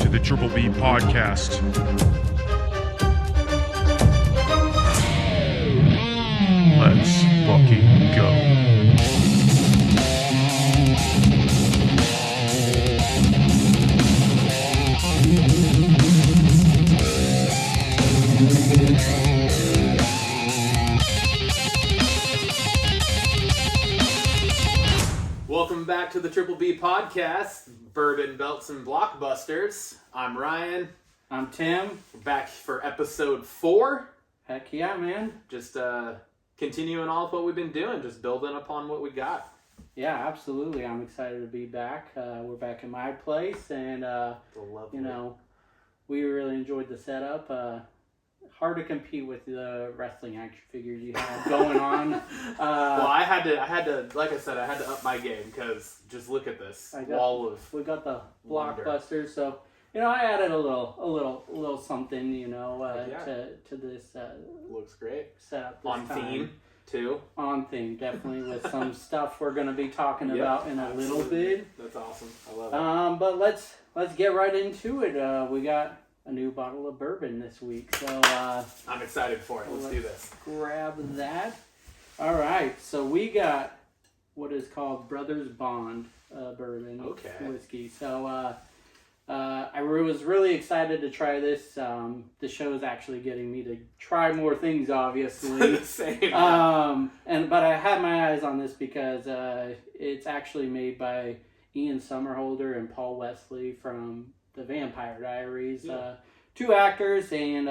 to the Triple B podcast. Let's fucking go. Welcome back to the Triple B podcast, Bourbon, Belts, and Blockbusters. I'm Ryan. I'm Tim. We're back for episode 4. Heck yeah, man. Just continuing on with what we've been doing, just building upon what we got. Yeah, absolutely. I'm excited to be back. We're back in my place, and we really enjoyed the setup. Hard to compete with the wrestling action figures you have going on. Well, I had to, like I said, I had to up my game because just look at this wall of. We got the Blockbusters, so I added a little something, to this. Looks great. Setup on time. Theme too. On theme, definitely with some stuff we're going to be talking about in a little bit. That's awesome. I love it. But let's get right into it. We got a new bottle of bourbon this week, so I'm excited for it. Let's do this. Grab that. All right, so we got what is called Brothers Bond bourbon whiskey. So I was really excited to try this. The show is actually getting me to try more things, obviously. Same. But I had my eyes on this because it's actually made by Ian Somerhalder and Paul Wesley from The Vampire Diaries, two actors, and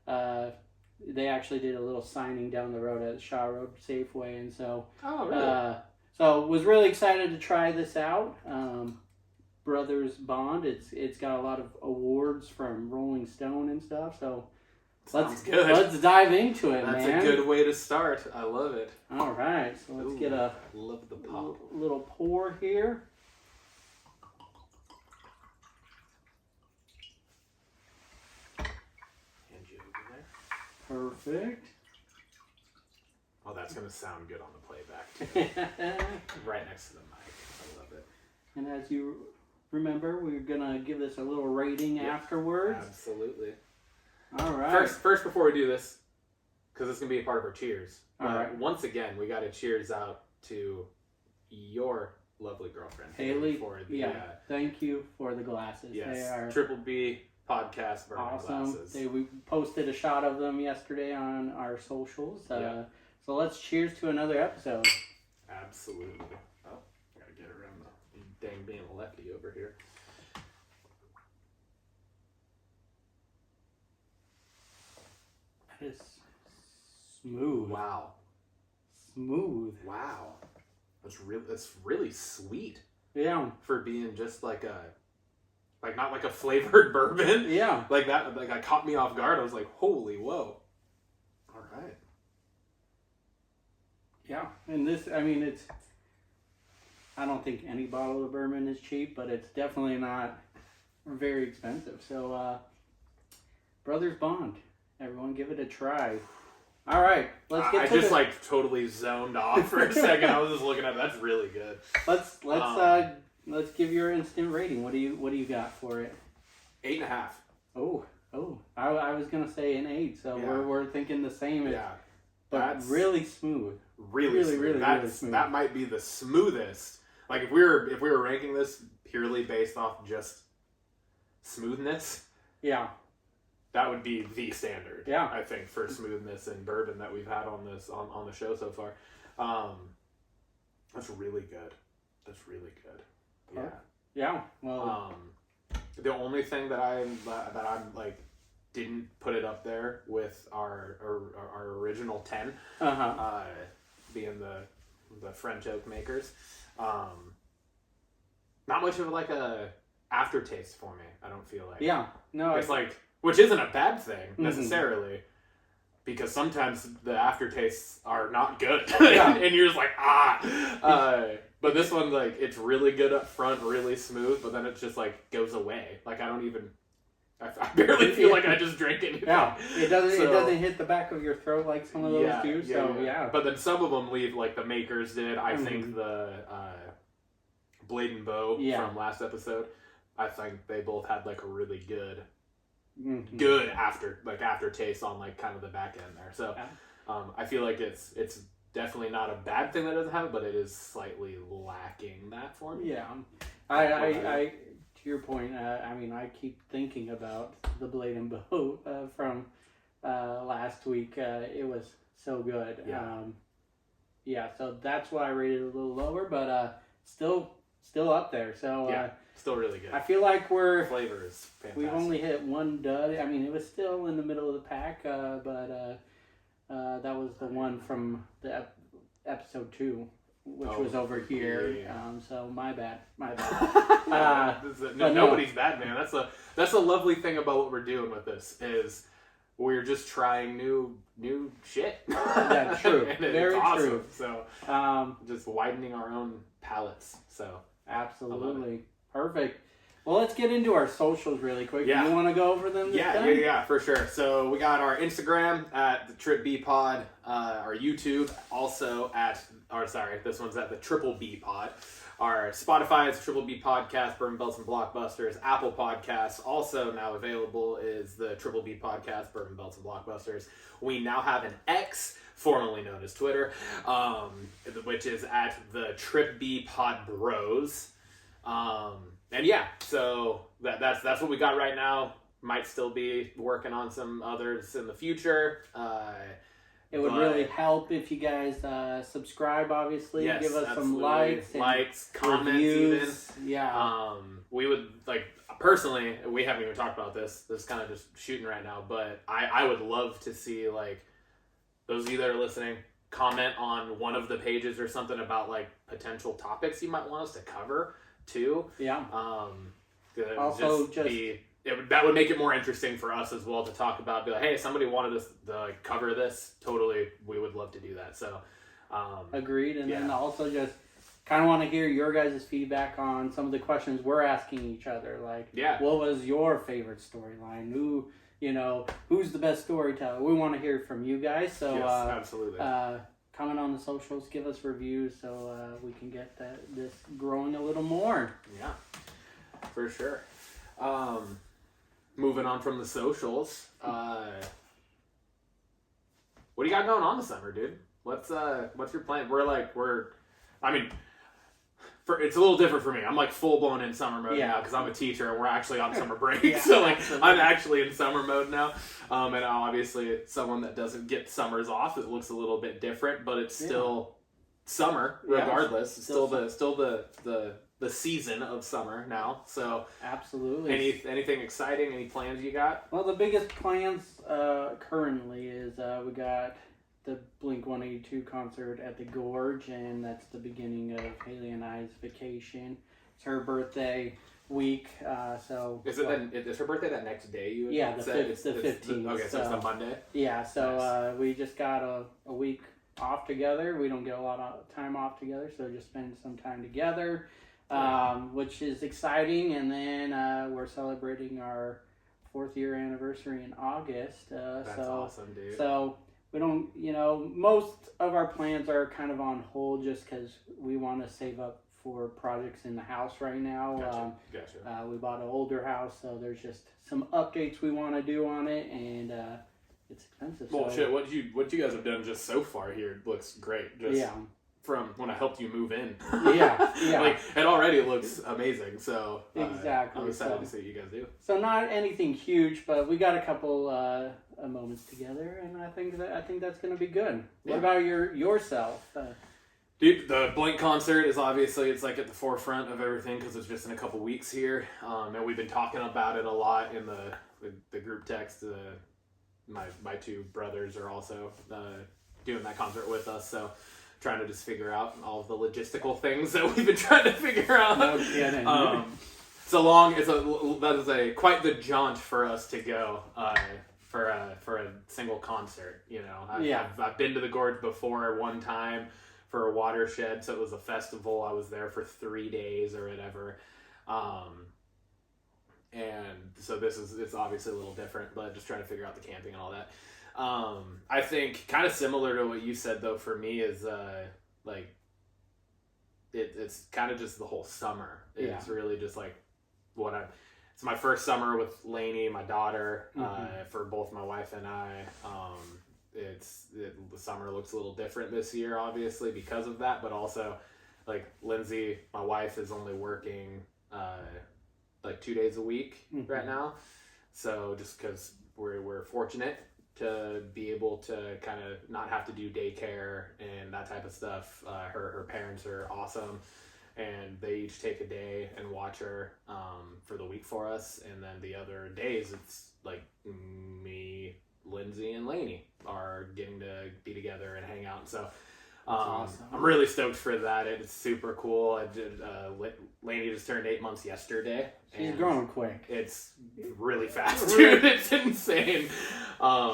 they actually did a little signing down the road at Shaw Road Safeway, and so was really excited to try this out. Brothers Bond, it's got a lot of awards from Rolling Stone and stuff, so let's dive into it. That's man. a good way to start. I love it. All right, so let's get a love the pop. Little pour here. Perfect. Oh, that's going to sound good on the playback, too. Right next to the mic. I love it. And as you remember, we're going to give this a little rating afterwards. Absolutely. All right. First, before we do this, because it's going to be a part of our cheers. All right. Once again, we got to cheers out to your lovely girlfriend, Haley. Thank you for the glasses. Yes. They are Triple B podcast bourbon glasses. We posted a shot of them yesterday on our socials. So let's cheers to another episode. Absolutely. Oh, gotta get around the dang being a lefty over here. That is smooth. Wow. Smooth. Wow. That's really sweet. Yeah. For being just like not like a flavored bourbon. Yeah. Like that caught me off guard. I was like, holy whoa. All right. Yeah. And this, I don't think any bottle of bourbon is cheap, but it's definitely not very expensive. So, Brothers Bond. Everyone give it a try. All right. Let's get to I just totally zoned off for a second. I was just looking at it. That's really good. Let's give your instant rating. What do you got for it? 8.5. Oh! I was gonna say an 8. So we're thinking the same. Yeah, but that's really smooth. Really smooth. That might be the smoothest. Like if we were ranking this purely based off just smoothness. Yeah. That would be the standard. Yeah. I think for smoothness and bourbon that we've had on this on the show so far. That's really good. That's really good. Yeah. Yeah. Well, the only thing that I'm like didn't put it up there with our original 10, being the French oak makers. Not much of like a aftertaste for me. I don't feel like. Yeah. No. It's which isn't a bad thing necessarily. Because sometimes the aftertastes are not good, and you're just like but this one, like, it's really good up front, really smooth, but then it just like goes away. Like I barely feel like I just drank anything. Yeah, it doesn't hit the back of your throat like some of those do. Yeah. But then some of them leave, like the makers did. I think the Blade and Bow from last episode. I think they both had like a really good aftertaste on like kind of the back end there. So I feel like it's definitely not a bad thing that it doesn't have it, but it is slightly lacking that for me. Yeah, I to your point, I mean, I keep thinking about the Blade and Boat from last week. It was so good. Yeah. So that's why I rated it a little lower, but still up there. So still really good. I feel like flavor is fantastic. We've only hit one dud. I mean, it was still in the middle of the pack, but that was the one from the episode 2. Which was over here, so my bad. Nobody's bad, man. That's a lovely thing about what we're doing with this is we're just trying new shit. Yeah, true. And very it's awesome. true. So just widening our own palates. So absolutely perfect. Well, let's get into our socials really quick. Yeah. You want to go over them? Yeah, for sure. So we got our Instagram at the Trip B Pod, our YouTube also this one's at the Triple B Pod. Our Spotify is Triple B Podcast, Bourbon, Belts, and Blockbusters. Apple Podcasts also now available is the Triple B Podcast, Bourbon, Belts, and Blockbusters. We now have an X, formerly known as Twitter, which is at the Trip B Pod Bros. And yeah, so that's what we got right now. Might still be working on some others in the future. It would really help if you guys subscribe, obviously. Yes, give us absolutely. some likes, comments reviews. even. Yeah. We would, like, personally, we haven't even talked about this. This is kind of just shooting right now. But I would love to see, like, those of you that are listening, comment on one of the pages or something about, like, potential topics you might want us to cover, too. Yeah. Also, that would make it more interesting for us as well to talk about. Be like, hey, somebody wanted us to cover this. Totally, we would love to do that. So, agreed. And then also just kind of want to hear your guys' feedback on some of the questions we're asking each other. Like, what was your favorite storyline? Who's the best storyteller? We want to hear from you guys. So, yes, absolutely. Comment on the socials, give us reviews so we can get this growing a little more. Yeah, for sure. Moving on from the socials, what do you got going on this summer, dude? What's your plan? It's a little different for me. I'm like full blown in summer mode now because I'm a teacher and we're actually on summer break. So I'm actually in summer mode now. And obviously someone that doesn't get summers off, it looks a little bit different, but it's still summer regardless. It's still the season of summer now. So absolutely. Anything exciting? Any plans you got? Well, the biggest plans currently is we got the Blink-182 concert at the Gorge, and that's the beginning of Haley and I's vacation. It's her birthday week, so... Is her birthday that next day you said? The 15th. Okay, so it's the Monday? Yeah, so we just got a week off together. We don't get a lot of time off together, so just spend some time together, which is exciting. And then we're celebrating our 4th year anniversary in August. That's awesome, dude. So... we don't, most of our plans are kind of on hold just because we want to save up for projects in the house right now. Gotcha. We bought an older house, so there's just some updates we want to do on it, and it's expensive. Well, shit, what you guys have done just so far here looks great. From when I helped you move in. Yeah. Like, it already looks amazing, so exactly. I'm excited to see what you guys do. So not anything huge, but we got a couple moments together, and I think that's going to be good. Yeah. What about yourself? Dude, the Blink concert is obviously, it's like at the forefront of everything because it's just in a couple weeks here, and we've been talking about it a lot in the group text. My 2 brothers are also doing that concert with us, so trying to just figure out all of the logistical things that we've been trying to figure out. No kidding. That is quite the jaunt for us to go for a single concert. I've been to the Gorge before one time for a watershed, so it was a festival. I was there for 3 days or whatever, and so it's obviously a little different, but just trying to figure out the camping and all that. I think kind of similar to what you said though for me is it's kind of just the whole summer. It's really just like it's my first summer with Lainey, my daughter, for both my wife and I. The summer looks a little different this year, obviously, because of that, but also, like, Lindsay, my wife, is only working, 2 days a week right now. So just because we're fortunate to be able to kind of not have to do daycare and that type of stuff. Her parents are awesome, and they each take a day and watch her for the week for us. And then the other days, it's like me, Lindsay, and Lainey are getting to be together and hang out. So awesome. I'm really stoked for that. It's super cool. I did. Lainey just turned 8 months yesterday. She's growing quick. It's really fast, dude. It's insane.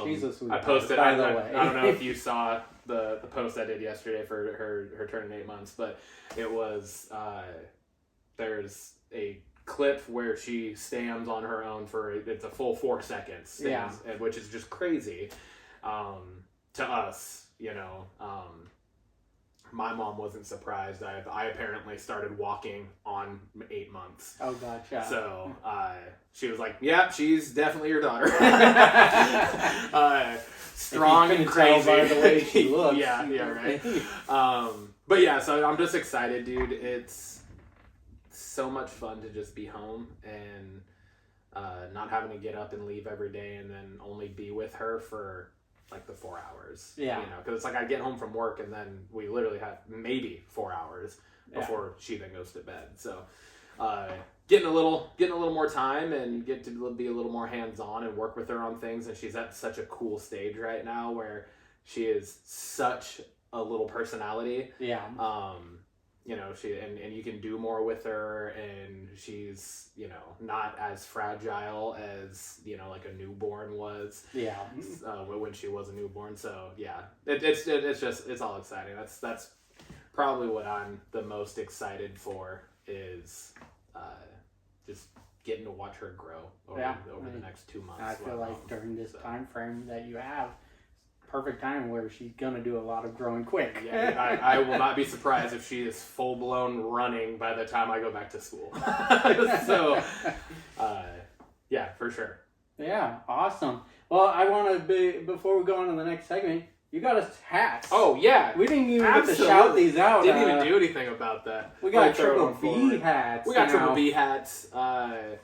She's a sweet. I posted. By the way, I don't know if you saw the post I did yesterday for her turning 8 months, but it was there's a clip where she stands on her own for it's a full 4 seconds, which is just crazy to us, you know. My mom wasn't surprised. I apparently started walking on 8 months. Oh, gotcha. So she was like, "Yeah, she's definitely your daughter." Strong and crazy. Tell by the way she looks. yeah, right. But yeah, so I'm just excited, dude. It's so much fun to just be home and not having to get up and leave every day, and then only be with her for like the 4 hours. Yeah. You know, because it's like I get home from work and then we literally have maybe 4 hours before she then goes to bed. So getting a little more time and get to be a little more hands-on and work with her on things. And she's at such a cool stage right now where she is such a little personality. Yeah. You know, and you can do more with her, and she's, you know, not as fragile as, you know, like a newborn was. Yeah. When she was a newborn. So yeah, it's all exciting. That's probably what I'm the most excited for is just getting to watch her grow over the next 2 months. I feel like during this time frame that you have, perfect time where she's gonna do a lot of growing quick. Yeah, I will not be surprised if she is full blown running by the time I go back to school. So, yeah, for sure. Yeah, awesome. Well, I want to before we go on to the next segment, you got us hats. Oh yeah, we didn't even get to shout these out. Didn't even do anything about that. We got Triple B hats. We got Triple B hats. Shout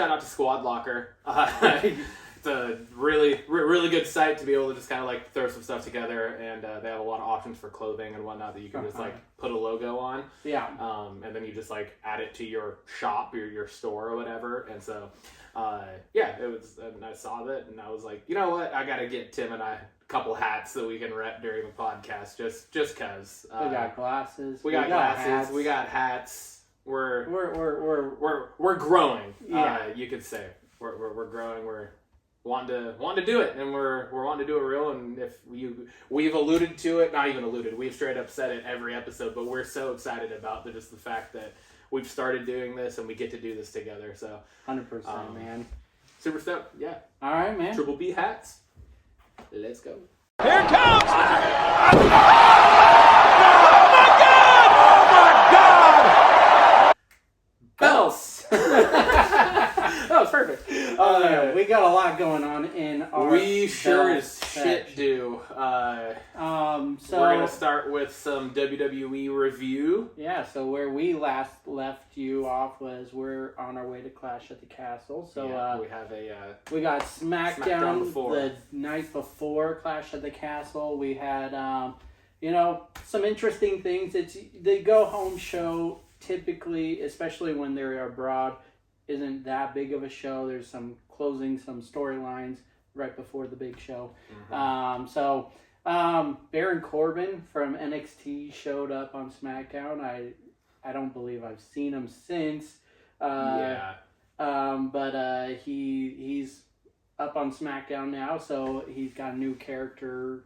out to Squad Locker. It's a really good site to be able to just kind of like throw some stuff together, and they have a lot of options for clothing and whatnot that you can just like put a logo on. Yeah. And then you just like add it to your shop or your store or whatever. And so, it was. And I saw that, and I was like, you know what? I got to get Tim and I a couple hats that we can rep during the podcast, just cause. We got glasses. We got glasses. Hats. We got hats. We're growing. Yeah. You could say we're growing. We're wanting to do it, and we're wanting to do it real. And if we've alluded to it, not even alluded, we've straight up said it every episode, but we're so excited about just the fact that we've started doing this and we get to do this together. So 100%, man. Super stoked. Yeah. All right, man. Triple B hats. Let's go. Here it comes. Bells. That was perfect. We got a lot going on in our. We sure as shit do. So we're gonna start with some WWE review. Yeah. So where we last left you off was we're on our way to Clash at the Castle. So we have we got SmackDown the night before Clash at the Castle. We had some interesting things. It's the go home show. Typically, especially when they're abroad, isn't that big of a show. There's some closing, some storylines right before the big show. Mm-hmm. Baron Corbin from NXT showed up on SmackDown. I don't believe I've seen him since. But he's up on SmackDown now, so he's got a new character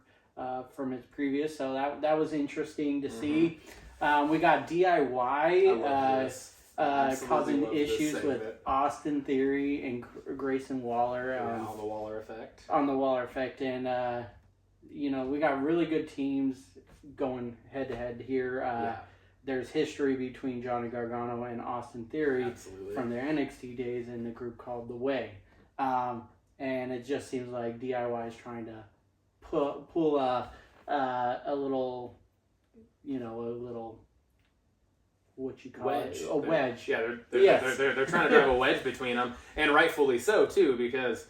from his previous. So that was interesting to see. We got DIY causing issues with Austin Theory and Grayson Waller. On the Waller effect. On the Waller effect. And, we got really good teams going head-to-head here. there's history between Johnny Gargano and Austin Theory Absolutely. from their NXT days in the group called The Way. And it just seems like DIY is trying to pull a little, a little, what you call wedge. it? A wedge. Yeah, Yes. they're trying to drive a wedge between them, and rightfully so too, because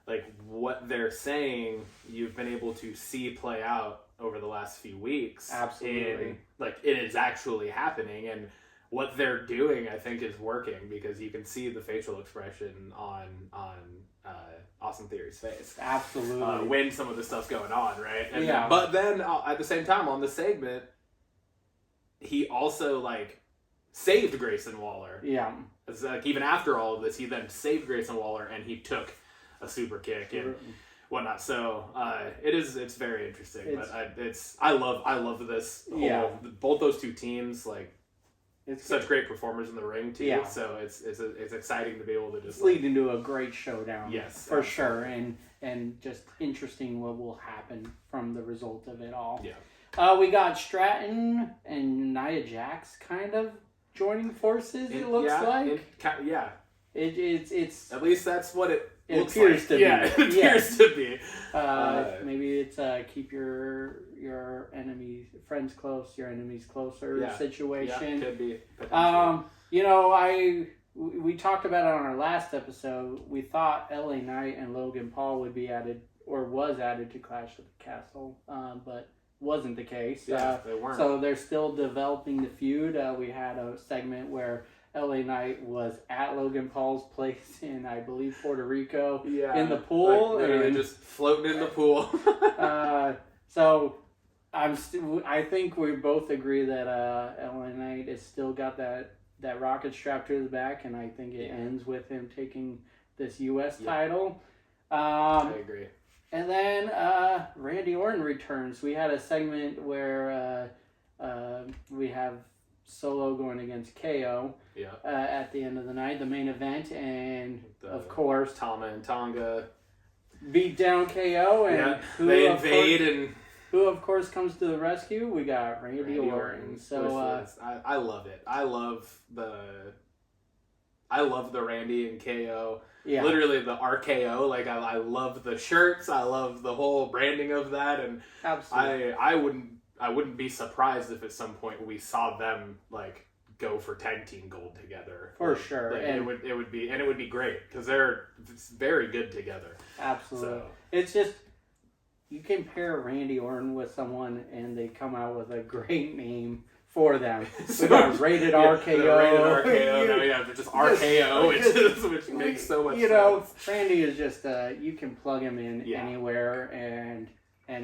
like what they're saying, you've been able to see play out over the last few weeks. Absolutely. And, like it is actually happening, and what they're doing, I think, is working because you can see the facial expression on Austin Theory's face. Absolutely. When some of this stuff's going on, right? And Yeah. But then at the same time, on the segment, he also like saved Grayson Waller. Yeah. It's like even after all of this, he then saved Grayson Waller and he took a super kick and whatnot. So it's very interesting. But I love this whole, both those two teams, like it's such great performers in the ring too. Yeah. So it's exciting to be able to just lead into a great showdown. Yes, for absolutely. sure, and just interesting what will happen from the result of it all. Yeah. We got Stratton and Nia Jax kind of joining forces. It looks like. It's at least that's what it looks appears like. to be. Yeah, it appears to be. Maybe it's keep your friends close, your enemies closer situation. Yeah, could be. We talked about it on our last episode. We thought LA Knight and Logan Paul would be added, or was added to Clash at the Castle, but wasn't the case. Yeah, they weren't. So they're still developing the feud. We had a segment where LA Knight was at Logan Paul's place in, I believe, Puerto Rico, in the pool. Like, literally just floating in the pool. So I think we both agree that LA Knight has still got that rocket strap to his back, and I think it ends with him taking this U.S. title. I agree. And then Randy Orton returns. We had a segment where we have Solo going against KO at the end of the night, the main event, and of course Tama and Tonga beat down KO, and they invade who of course comes to the rescue. We got Randy Orton. So I love it. I love the Randy and KO. Yeah. Literally the RKO. Like I love the shirts. I love the whole branding of that, and absolutely. I wouldn't be surprised if at some point we saw them like go for tag team gold together. For sure. Like, and it would be great because they're very good together. Absolutely. So. It's just you can pair Randy Orton with someone and they come out with a great name for them. We got Rated RKO. Rated RKO. They're just RKO, which makes so much sense. Randy is just you can plug him in anywhere, and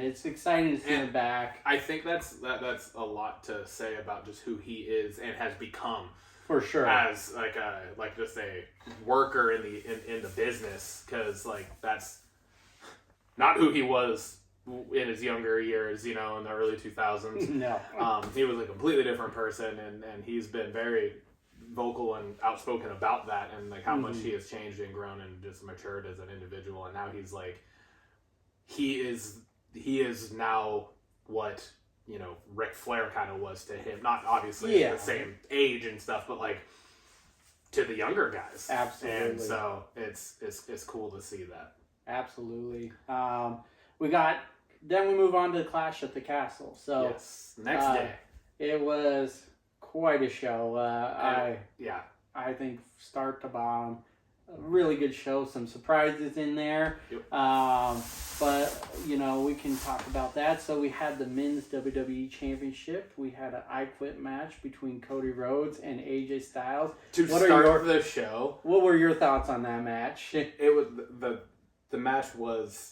it's exciting to see him back. I think that's a lot to say about just who he is and has become. For sure. As like just a worker in the business, because like that's not who he was in his younger years, in the early 2000s. No. He was a completely different person, and he's been very vocal and outspoken about that, and like how much he has changed and grown and just matured as an individual, and now he's like he is now what Ric Flair kind of was to him, not obviously the same age and stuff, but like to the younger guys. Absolutely. And so it's cool to see that. Absolutely. Then we move on to Clash at the Castle. So next day, it was quite a show. I think start to bottom, a really good show. Some surprises in there. Yep. But we can talk about that. So we had the men's WWE Championship. We had an I Quit match between Cody Rhodes and AJ Styles. Start the show. What were your thoughts on that match? It was the match was.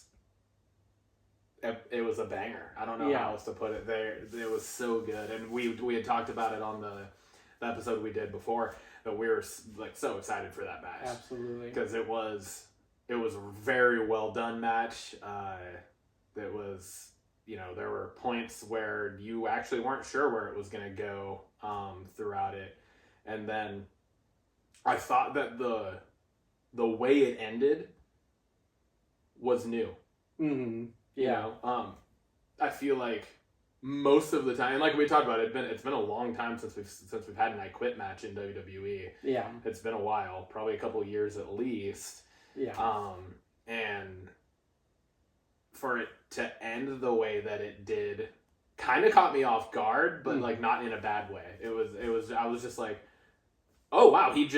It was a banger. I don't know how else to put it. It was so good, and we had talked about it on the episode we did before, that we were like so excited for that match. Absolutely, because it was a very well done match. It was there were points where you actually weren't sure where it was going to go throughout it, and then I thought that the way it ended was new. Mm-hmm. I feel like most of the time, and like we talked about, it's been a long time since we've had an I Quit match in WWE. Yeah. It's been a while, probably a couple of years at least. Yeah. And for it to end the way that it did kind of caught me off guard, but like not in a bad way. It was I was just like, oh wow, he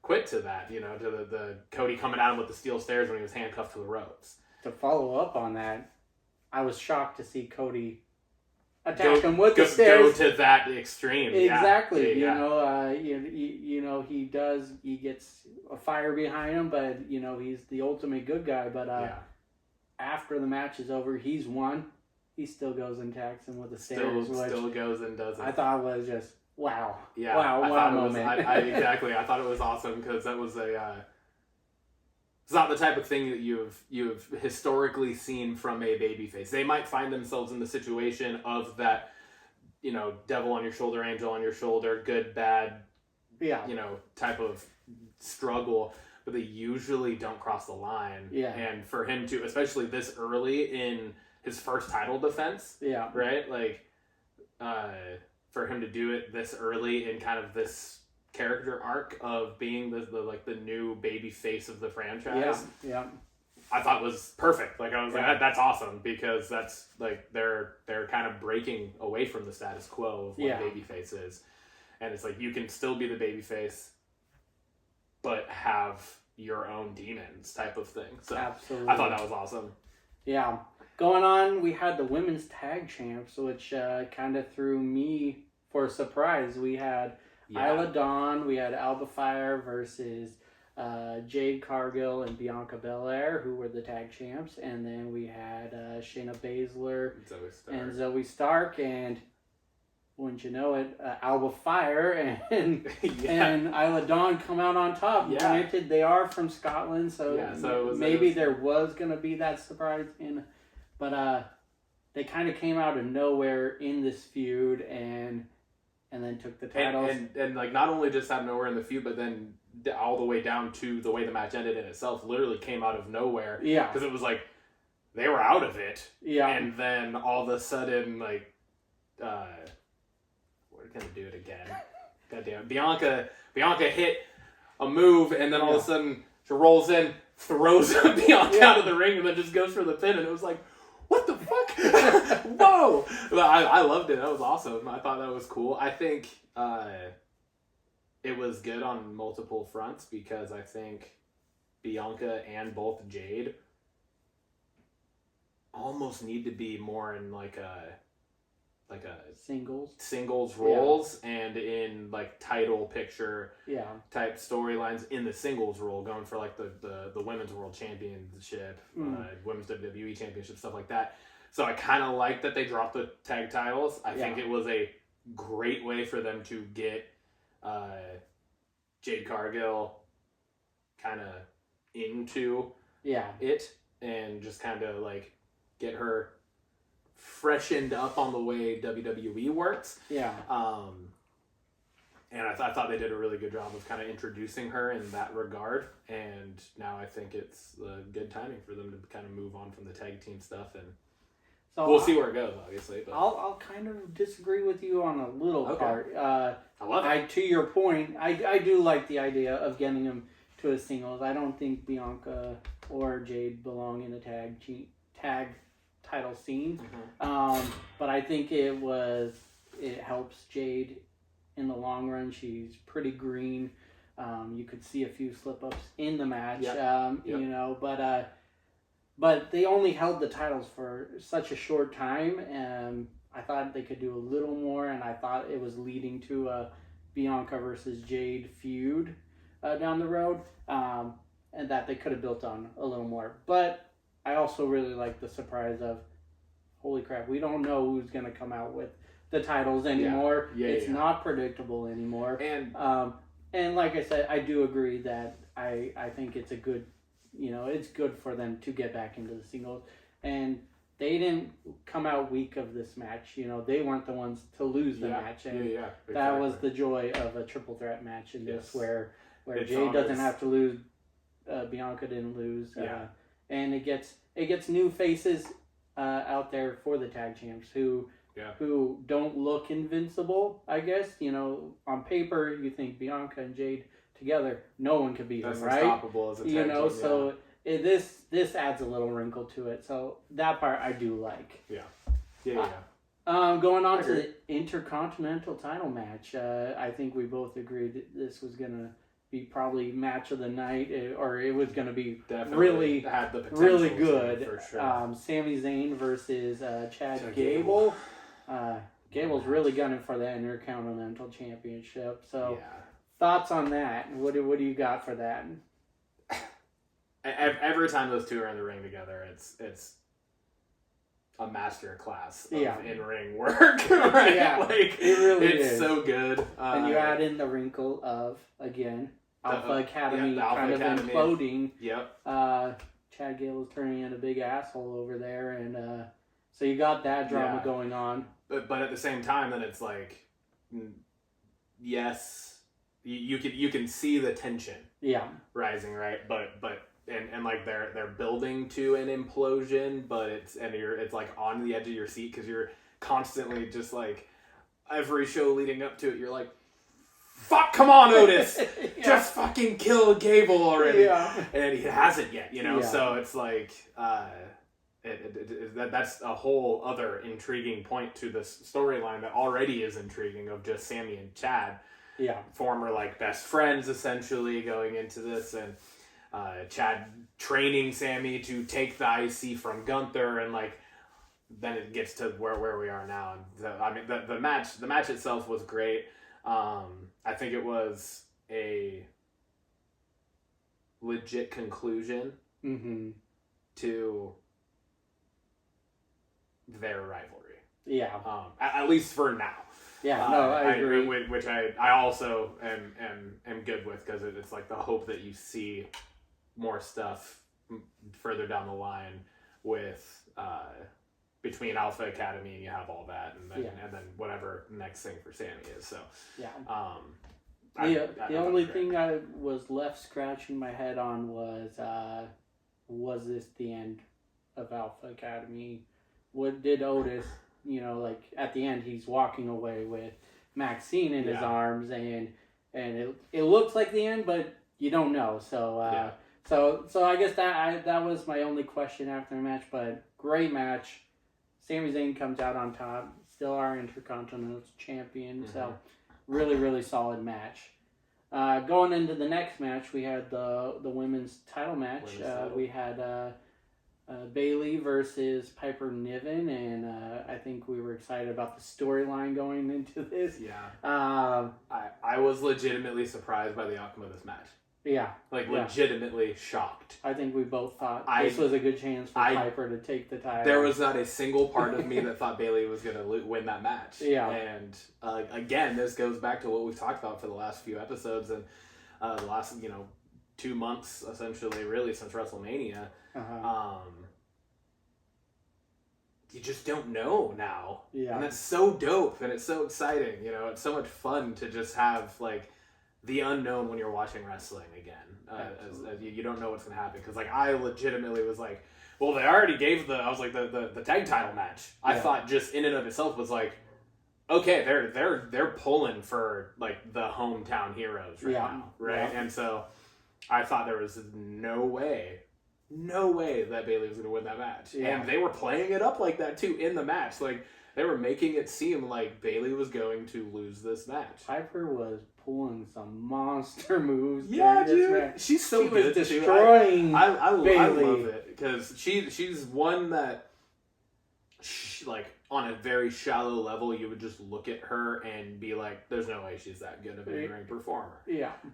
quit to that, to the Cody coming at him with the steel stairs when he was handcuffed to the ropes. To follow up on that, I was shocked to see Cody attack him with the stairs. Go to that extreme. Exactly. Yeah. He gets a fire behind him, but he's the ultimate good guy. But after the match is over, he's won. He still goes and attacks him with the stairs. Still goes and does it. I thought it was just wow. Yeah. Wow. What a moment. Exactly. I thought it was awesome because that was it's not the type of thing that you've historically seen from a babyface. They might find themselves in the situation of that, devil on your shoulder, angel on your shoulder, good, bad, type of struggle, but they usually don't cross the line. Yeah. And for him to, especially this early in his first title defense, right? Like, for him to do it this early in kind of this character arc of being the new baby face of the franchise. Yeah. I thought was perfect. Like I was like, that's awesome because that's like they're kind of breaking away from the status quo of what babyface is, and it's like you can still be the babyface, but have your own demons type of thing. So absolutely, I thought that was awesome. Yeah. Going on, we had the women's tag champs, which kind of threw me for a surprise. We had Isla Dawn, we had Alba Fire versus Jade Cargill and Bianca Belair, who were the tag champs, and then we had Shayna Baszler and Zoe Stark, and wouldn't you know it, Alba Fire and and Isla Dawn come out on top. Yeah. Granted, they are from Scotland, so maybe there was going to be that surprise but they kind of came out of nowhere in this feud and then took the titles. And like not only just out of nowhere in the feud, but then all the way down to the way the match ended in itself literally came out of nowhere. Yeah. Because it was like, they were out of it. Yeah. And then all of a sudden, like, we're going to do it again. Goddamn. Bianca hit a move, and then all of a sudden she rolls in, throws Bianca out of the ring, and then just goes for the pin, and it was like, what the fuck? Whoa! But I loved it. That was awesome. I thought that was cool. I think it was good on multiple fronts because I think Bianca and both Jade almost need to be more in like a singles roles and in like title picture type storylines in the singles role, going for like the women's world championship, women's WWE championship, stuff like that. So I kind of like that they dropped the tag titles. I think it was a great way for them to get Jade Cargill kind of into it and just kind of like get her freshened up on the way WWE works. Yeah. And I thought they did a really good job of kind of introducing her in that regard. And now I think it's good timing for them to kind of move on from the tag team stuff. And so we'll see where it goes, obviously. But I'll kind of disagree with you on a little part. I love it. To your point, I do like the idea of getting them to a singles. I don't think Bianca or Jade belong in a tag title scene. But I think it helps Jade in the long run. She's pretty green. You could see a few slip-ups in the match, but they only held the titles for such a short time. I thought they could do a little more, and I thought it was leading to a Bianca versus Jade feud down the road, and that they could have built on a little more. But I also really like the surprise of, holy crap, we don't know who's going to come out with the titles anymore. It's not predictable anymore. And like I said, I do agree that I think it's a good, it's good for them to get back into the singles. And they didn't come out weak of this match. They weren't the ones to lose the match. And exactly. That was the joy of a triple threat match in this, where Jade doesn't have to lose, Bianca didn't lose. And it gets new faces out there for the tag champs who Yeah. who don't look invincible, I guess. You know, on paper, you think Bianca and Jade together, no one could beat them, That's right? unstoppable as a tag You know, team, so this adds a little wrinkle to it. So that part I do like. Yeah. Going on to the Intercontinental title match, I think we both agreed that this was going to be probably match of the night, or it was going to be Definitely had the potential really good. For sure. Sami Zayn versus Chad Gable. Gable's really gunning for the Intercontinental Championship. So, thoughts on that? What do you got for that? Every time those two are in the ring together, it's a master class of in-ring work, right? Yeah, like it really it's so good. And you add in the wrinkle of, again, Alpha Academy kind of imploding. Yep. Chad Gable's turning into a big asshole over there, and so you got that drama going on. But at the same time, then it's like, yes, you can see the tension. Rising, right? But and like they're building to an implosion, but it's like on the edge of your seat because you're constantly just like every show leading up to it, you're like, fuck, come on, Otis, just fucking kill Gable already, and he hasn't yet, you know. So it's like that's a whole other intriguing point to this storyline that already is intriguing of just Sammy and Chad, former like best friends essentially going into this, and Chad training Sammy to take the IC from Gunther, and like then it gets to where we are now. And I mean the match itself was great. I think it was a legit conclusion to their rivalry. At least for now. I agree. Which I also am good with, because it's like the hope that you see more stuff further down the line with between Alpha Academy, and you have all that, and then whatever next thing for Sammy is. So the only thing I was left scratching my head on was this the end of Alpha Academy? What did Otis, you know, like at the end he's walking away with Maxine in his arms, and it looks like the end, but you don't know. So so I guess that was my only question after the match. But great match. Sami Zayn comes out on top, still our Intercontinental Champion. So really, really solid match. Going into the next match, we had the women's title match. We had Bayley versus Piper Niven, and I think we were excited about the storyline going into this. I was legitimately surprised by the outcome of this match. Legitimately shocked. I think we both thought this was a good chance for Piper to take the title. There was not a single part of me that thought Bayley was going to win that match. And again, this goes back to what we've talked about for the last few episodes and the last 2 months, essentially, really, since WrestleMania. You just don't know now. And that's so dope, and it's so exciting. You know, it's so much fun to just have like the unknown when you're watching wrestling again. As you don't know what's gonna happen, because like I legitimately was like, well, they already gave the tag title match. I thought just in and of itself was like, okay, they're pulling for like the hometown heroes now, right? And so I thought there was no way that Bayley was gonna win that match, and they were playing it up like that too in the match. Like they were making it seem like Bayley was going to lose this match. Piper was pulling some monster moves. Dude, she's so good. Was destroying I love Bayley. it, because she's one that, like on a very shallow level, you would just look at her and be like, "There's no way she's that good of an in-ring performer."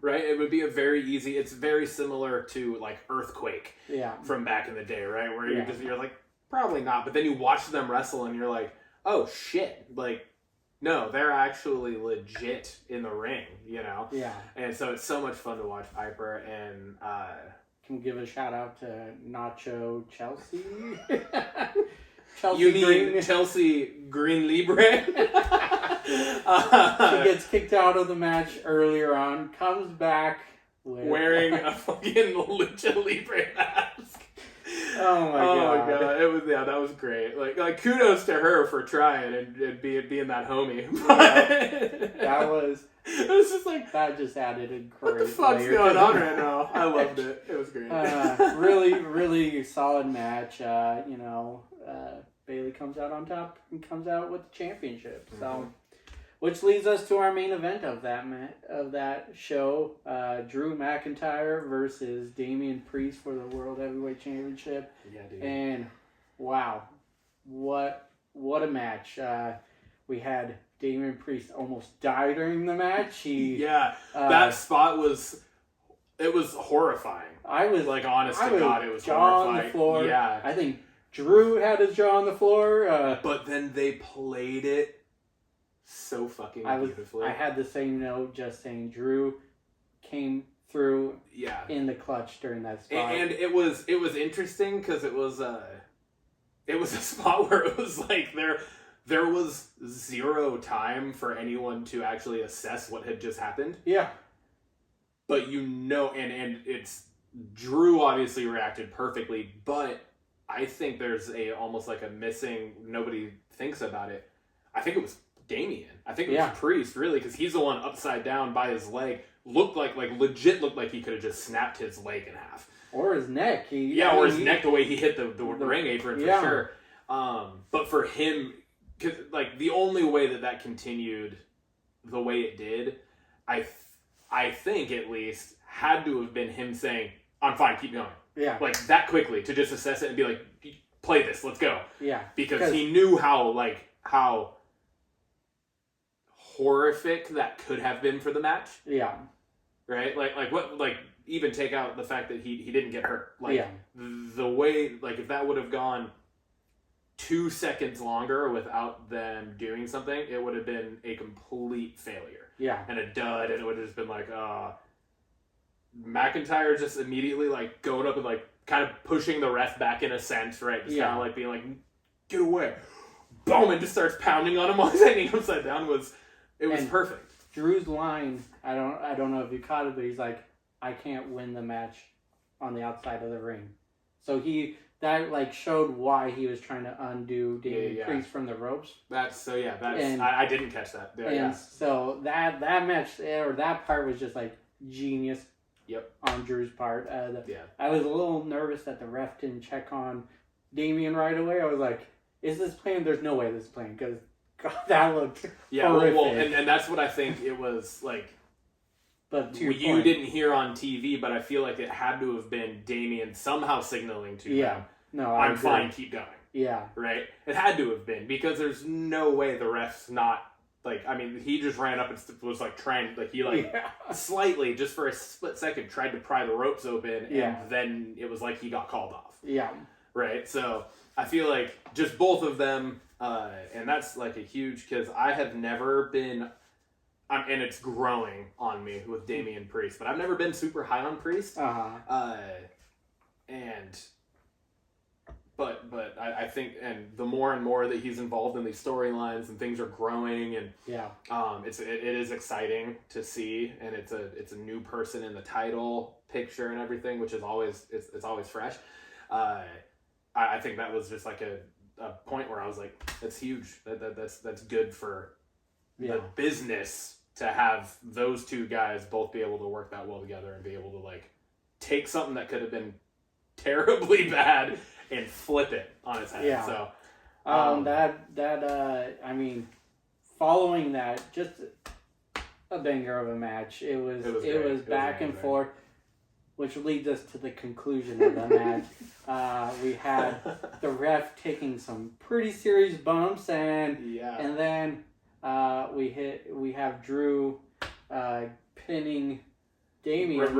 Right. It would be a very easy. It's very similar to like Earthquake. From back in the day, right? Where you're like, probably not, but then you watch them wrestle and you're like, oh shit, like, no, they're actually legit in the ring, you know? And so it's so much fun to watch Piper, and can we give a shout out to Nacho Chelsea? You mean Chelsea Green Libre? She gets kicked out of the match earlier on, comes back with wearing a fucking Lucha Libre mask. Oh my god. It was that was great. Like kudos to her for trying and being that homie. That was. It was just like that just added a great. What the fuck's going on right now? I loved it. It was great. Really solid match. Bayley comes out on top and comes out with the championship. So, which leads us to our main event of that show: Drew McIntyre versus Damian Priest for the World Heavyweight Championship. Yeah, dude. And wow, what a match! We had Damian Priest almost die during the match. That spot was horrifying. I was like, honest to God, it was jaw horrifying. On the floor. Yeah, I think Drew had his jaw on the floor. But then they played it so fucking beautifully. I had the same note, just saying Drew came through. In the clutch during that spot, and it was interesting because it was a spot where it was like there was zero time for anyone to actually assess what had just happened. Yeah. But and it's Drew obviously reacted perfectly, but I think there's almost like a missing, nobody thinks about it. I think it was Damian. I think it was Priest, really, because he's the one upside down by his leg. Legit looked like he could have just snapped his leg in half. Or his neck. Or his neck, the way he hit the ring apron, for sure. But for him, because the only way that continued the way it did, I think at least had to have been him saying, "I'm fine, keep going." Yeah. That quickly to just assess it and be like, "Play this, let's go." Yeah. Because he knew how horrific that could have been for the match. Yeah. Right? Even take out the fact that he didn't get hurt. The way if that would have gone 2 seconds longer without them doing something, it would have been a complete failure. Yeah. And a dud, and it would have just been McIntyre just immediately going up and kind of pushing the ref back in a sense, right? Just kind of being like, "Get away." Boom, and just starts pounding on him while he's hanging upside down. It was perfect. Drew's line, I don't know if you caught it, but he's like, "I can't win the match on the outside of the ring." So that showed why he was trying to undo Damian Priest from the ropes. I didn't catch that. So that match or that part was just genius. Yep. On Drew's part. I was a little nervous that the ref didn't check on Damian right away. I was like, "Is this playing?" There's no way this is playing because that looked horrific. Well, and that's what I think it was like. But to you didn't hear on TV, but I feel like it had to have been Damian somehow signaling to him, "No, I'm fine, keep going." Yeah. Right? It had to have been, because there's no way the ref's not, he just ran up and was trying, slightly, just for a split second, tried to pry the ropes open, and then it was he got called off. Yeah. Right? So, I feel like just both of them, and that's a huge, because I have never been, and it's growing on me with Damian Priest, but I've never been super high on Priest. But I think, and the more and more that he's involved in these storylines and things are growing, and it is exciting to see, and it's a new person in the title picture and everything, which is always it's always fresh. I think that was just a point where I was like, that's huge. That's good for the business to have those two guys both be able to work that well together and be able to take something that could have been terribly bad and flip it on its head. Yeah. So, following that, just a banger of a match. It was back and forth, which leads us to the conclusion of the match. We had the ref taking some pretty serious bumps, and then we have Drew pinning Damian.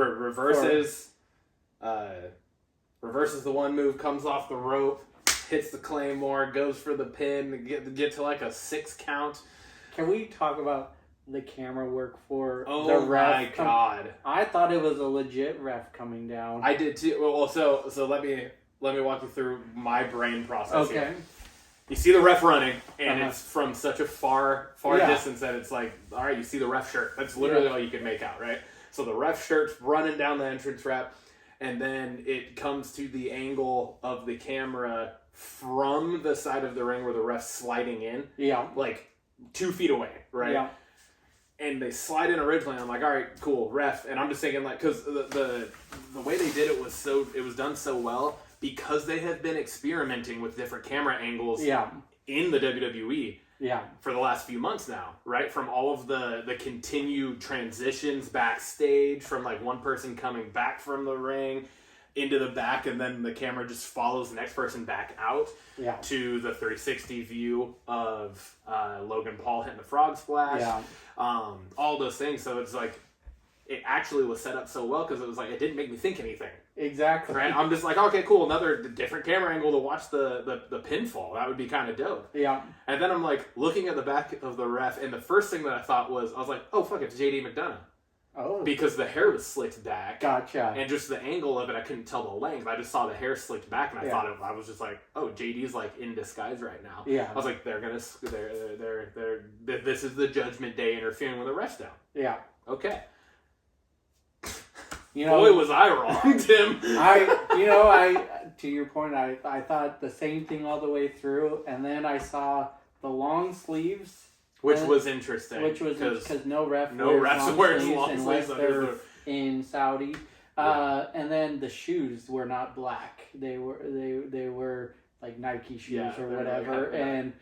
Reverses the one move, comes off the rope, hits the claymore, goes for the pin, get to a 6 count. Can we talk about the camera work for the ref? Oh my God! I thought it was a legit ref coming down. I did too. Well, so let me walk you through my brain process. Okay. Here. You see the ref running, and it's from such a far distance that it's all right, you see the ref shirt. That's literally all you can make out, right? So the ref shirt's running down the entrance ramp. and then it comes to the angle of the camera from the side of the ring where the ref's sliding in. Yeah. Like 2 feet away, right? Yeah. And they slide in originally. I'm like, all right, cool, ref. And I'm just thinking, like, because the way they did it was done so well because they have been experimenting with different camera angles in the WWE for the last few months now, right? From all of the continued transitions backstage, from like one person coming back from the ring into the back, and then the camera just follows the next person back out to the 360 view of Logan Paul hitting the frog splash. All those things. So it's like, it actually was set up so well because it was like, it didn't make me think anything. Exactly. Right? I'm just like, okay, cool, another different camera angle to watch the pinfall. That would be kind of dope. Yeah. And then I'm like looking at the back of the ref, and the first thing that I thought was, I was like, oh fuck, it's JD McDonough. Oh. Because the hair was slicked back. Gotcha. And just the angle of it, I couldn't tell the length. I just saw the hair slicked back, and I thought I was just like, oh, JD's like in disguise right now. Yeah. I was like, they're this is the Judgment Day interfering with the refs down. Yeah. Okay. You know, boy, was I wrong, Tim. To your point, I thought the same thing all the way through, and then I saw the long sleeves. Which was interesting. Which was because no ref wears long unless sleeves they're in Saudi. And then the shoes were not black. They were like Nike shoes or whatever. And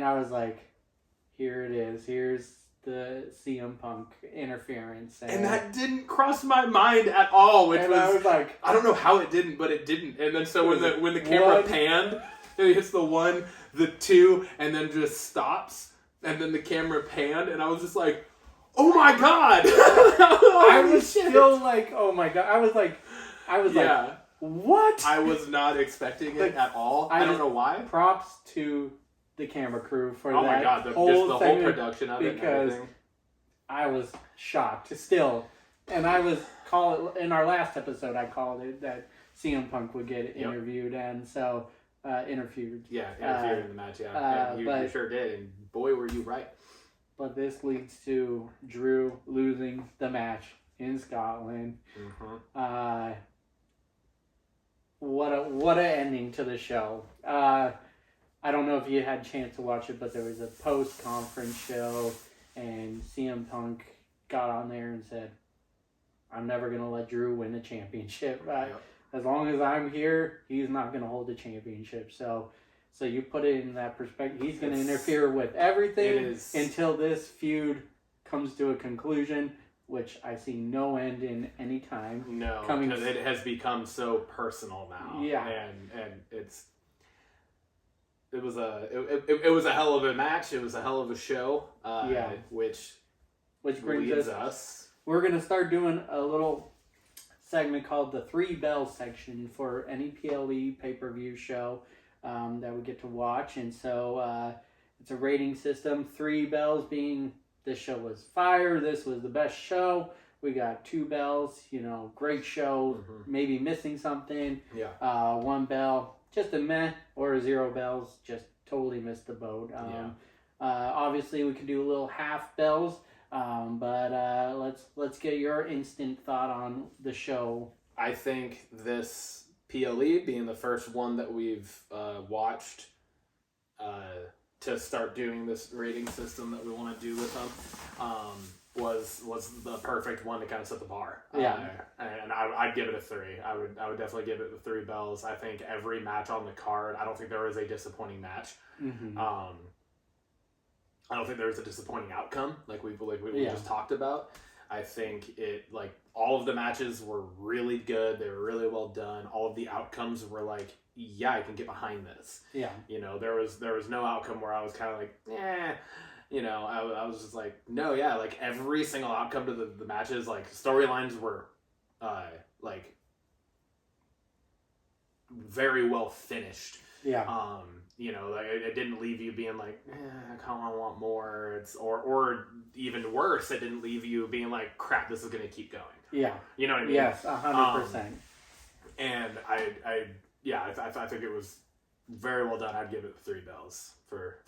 I was like, here it is. Here's the CM Punk interference. And that didn't cross my mind at all. I was like, I don't know how it didn't, but it didn't. And then so when the camera panned, it hits the 1, the 2, and then just stops. And then the camera panned, and I was just like, oh my god! I was still like, oh my god. I was like, what? I was not expecting it at all. I don't know why. Props to the camera crew for that. Oh my god, the whole production of it. Because I was shocked still. And I was in our last episode, I called it that CM Punk would get interviewed, and so interfered. Yeah, interfered in the match, you sure did, and boy were you right. But this leads to Drew losing the match in Scotland. Mm-hmm. What a ending to the show. I don't know if you had a chance to watch it, but there was a post-conference show, and CM Punk got on there and said, I'm never going to let Drew win the championship. As long as I'm here, he's not going to hold the championship. So you put it in that perspective. He's going to interfere with everything until this feud comes to a conclusion, which I see no end in any time. No, because it has become so personal now. Yeah, and it was a hell of a match. It was a hell of a show. Which brings us. We're going to start doing a little segment called the 3 Bells section for any PLE pay-per-view show that we get to watch. And so it's a rating system. 3 bells being this show was fire, this was the best show. We got 2 bells, great show, maybe missing something. 1 bell, just a meh, or 0 bells, just totally missed the boat. Obviously we could do a little half bells. But let's get your instant thought on the show. I think this PLE being the first one that we've watched to start doing this rating system that we want to do with them was the perfect one to kind of set the bar. And I'd give it a 3. I would definitely give it the 3 bells. I think every match on the card, I don't think there was a disappointing match. Mm-hmm. I don't think there was a disappointing outcome like we just talked about. I think all of the matches were really good. They were really well done. All of the outcomes were like, yeah, I can get behind this. Yeah. There was no outcome where I was kind of like, I was just like, no, yeah, like every single outcome to the matches, like storylines were very well finished. Yeah. It didn't leave you being like, I kind of want more. Or even worse, it didn't leave you being like, crap, this is going to keep going. Yeah. You know what I mean? Yes, 100%. And I think it was very well done. I'd give it 3 bells for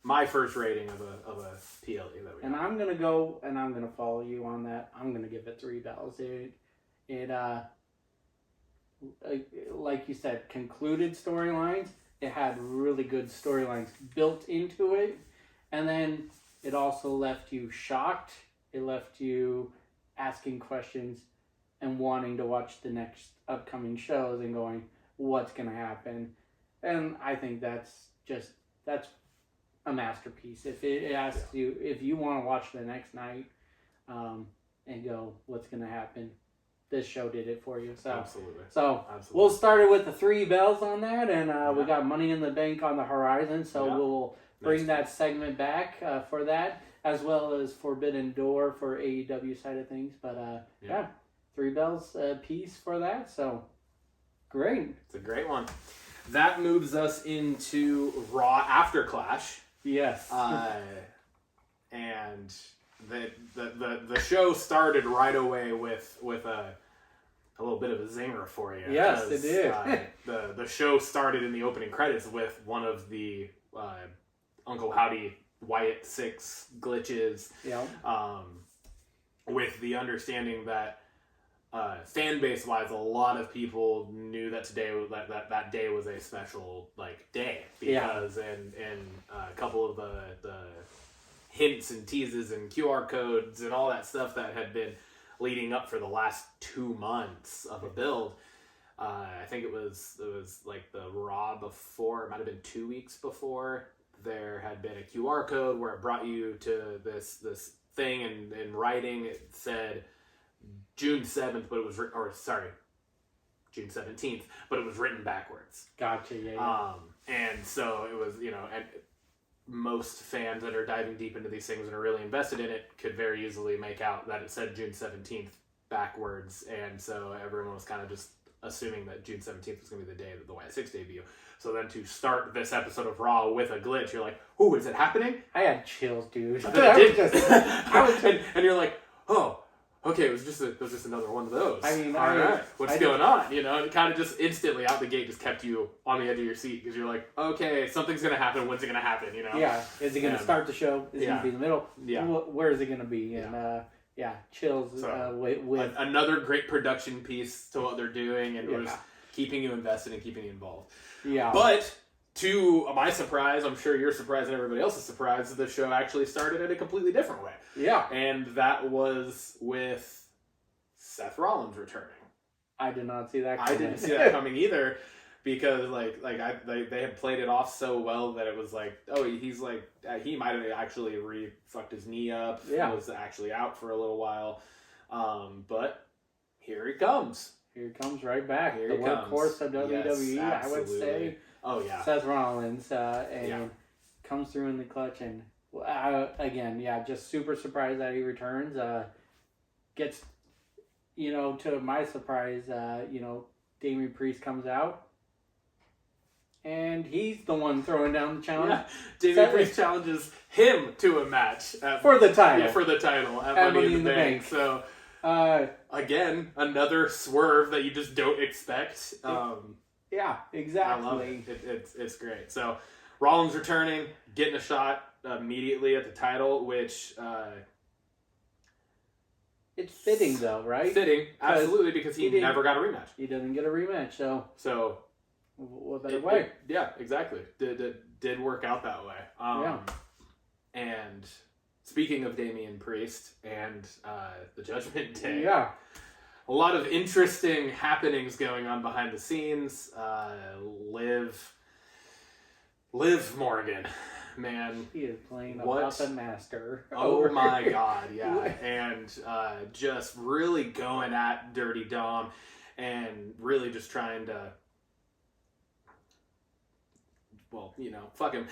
my first rating of a PLE that we. And I'm gonna go and I'm gonna follow you on that. I'm gonna give it 3 bells. like you said, concluded storylines. It had really good storylines built into it. And then it also left you shocked. It left you asking questions and wanting to watch the next upcoming shows and going, what's going to happen? And I think that's a masterpiece. If it asks you, if you want to watch the next night and go, what's going to happen? This show did it for you. So, Absolutely. So we'll start it with the 3 bells on that, and we got Money in the Bank on the horizon. So we'll bring that segment back for that, as well as Forbidden Door for AEW side of things. But 3 bells piece for that. So great. It's a great one. That moves us into Raw after Clash. Yes. And the show started right away with a little bit of a zinger for you. Yes, it did. The show started in the opening credits with one of the Uncle Howdy Wyatt Sicks glitches. Yeah. With the understanding that fan base wise, a lot of people knew that today that day was a special day because in a couple of the hints and teases and QR codes and all that stuff that had been leading up for the last 2 months of a build. I think it was like the Raw before, it might have been 2 weeks before, there had been a QR code where it brought you to this thing, and in writing it said June 7th, but it was June 17th, but it was written backwards. Gotcha. Yeah. And so it was, and most fans that are diving deep into these things and are really invested in it could very easily make out that it said June 17th backwards, and so everyone was kind of just assuming that June 17th was going to be the day of the Wyatt Sicks debut. So then to start this episode of Raw with a glitch, you're like, "Oh, is it happening?" I had chills, dude. And you're like, "Oh, okay, it was just another one of those." I mean, all right, what's going on? It kind of just instantly out the gate just kept you on the edge of your seat because you're like, "Okay, something's gonna happen. When's it gonna happen?" Yeah. Is it gonna start the show? Is it gonna be in the middle? Yeah. Where is it gonna be? And chills. So, with another great production piece to what they're doing, and it was keeping you invested and keeping you involved. Yeah. But to my surprise, I'm sure you're surprised and everybody else is surprised, the show actually started in a completely different way. Yeah. And that was with Seth Rollins returning. I did not see that coming. I didn't see that coming either, because they had played it off so well that it was like, oh, he's he might have actually fucked his knee up. Yeah. Was actually out for a little while. But here he comes. Here he comes right back. Here the he comes. workhorse of WWE, Yes, I would say. Oh, yeah. Seth Rollins, comes through in the clutch, and just super surprised that he returns. Gets, to my surprise, Damian Priest comes out, and he's the one throwing down the challenge. Yeah. Damian Priest challenges him to a match for the title. Yeah, for the title at Money in the Bank. So again, another swerve that you just don't expect. Yeah, exactly. I love it. It's great. So Rollins returning, getting a shot immediately at the title, which it's fitting though, right? Fitting, absolutely, because he never got a rematch. He doesn't get a rematch, so what better way? Exactly. Did work out that way. And speaking of Damian Priest and the Judgment Day, a lot of interesting happenings going on behind the scenes. Liv Morgan, man. He is playing a puppet master. Oh my god, yeah. And just really going at Dirty Dom and really just trying to, fuck him.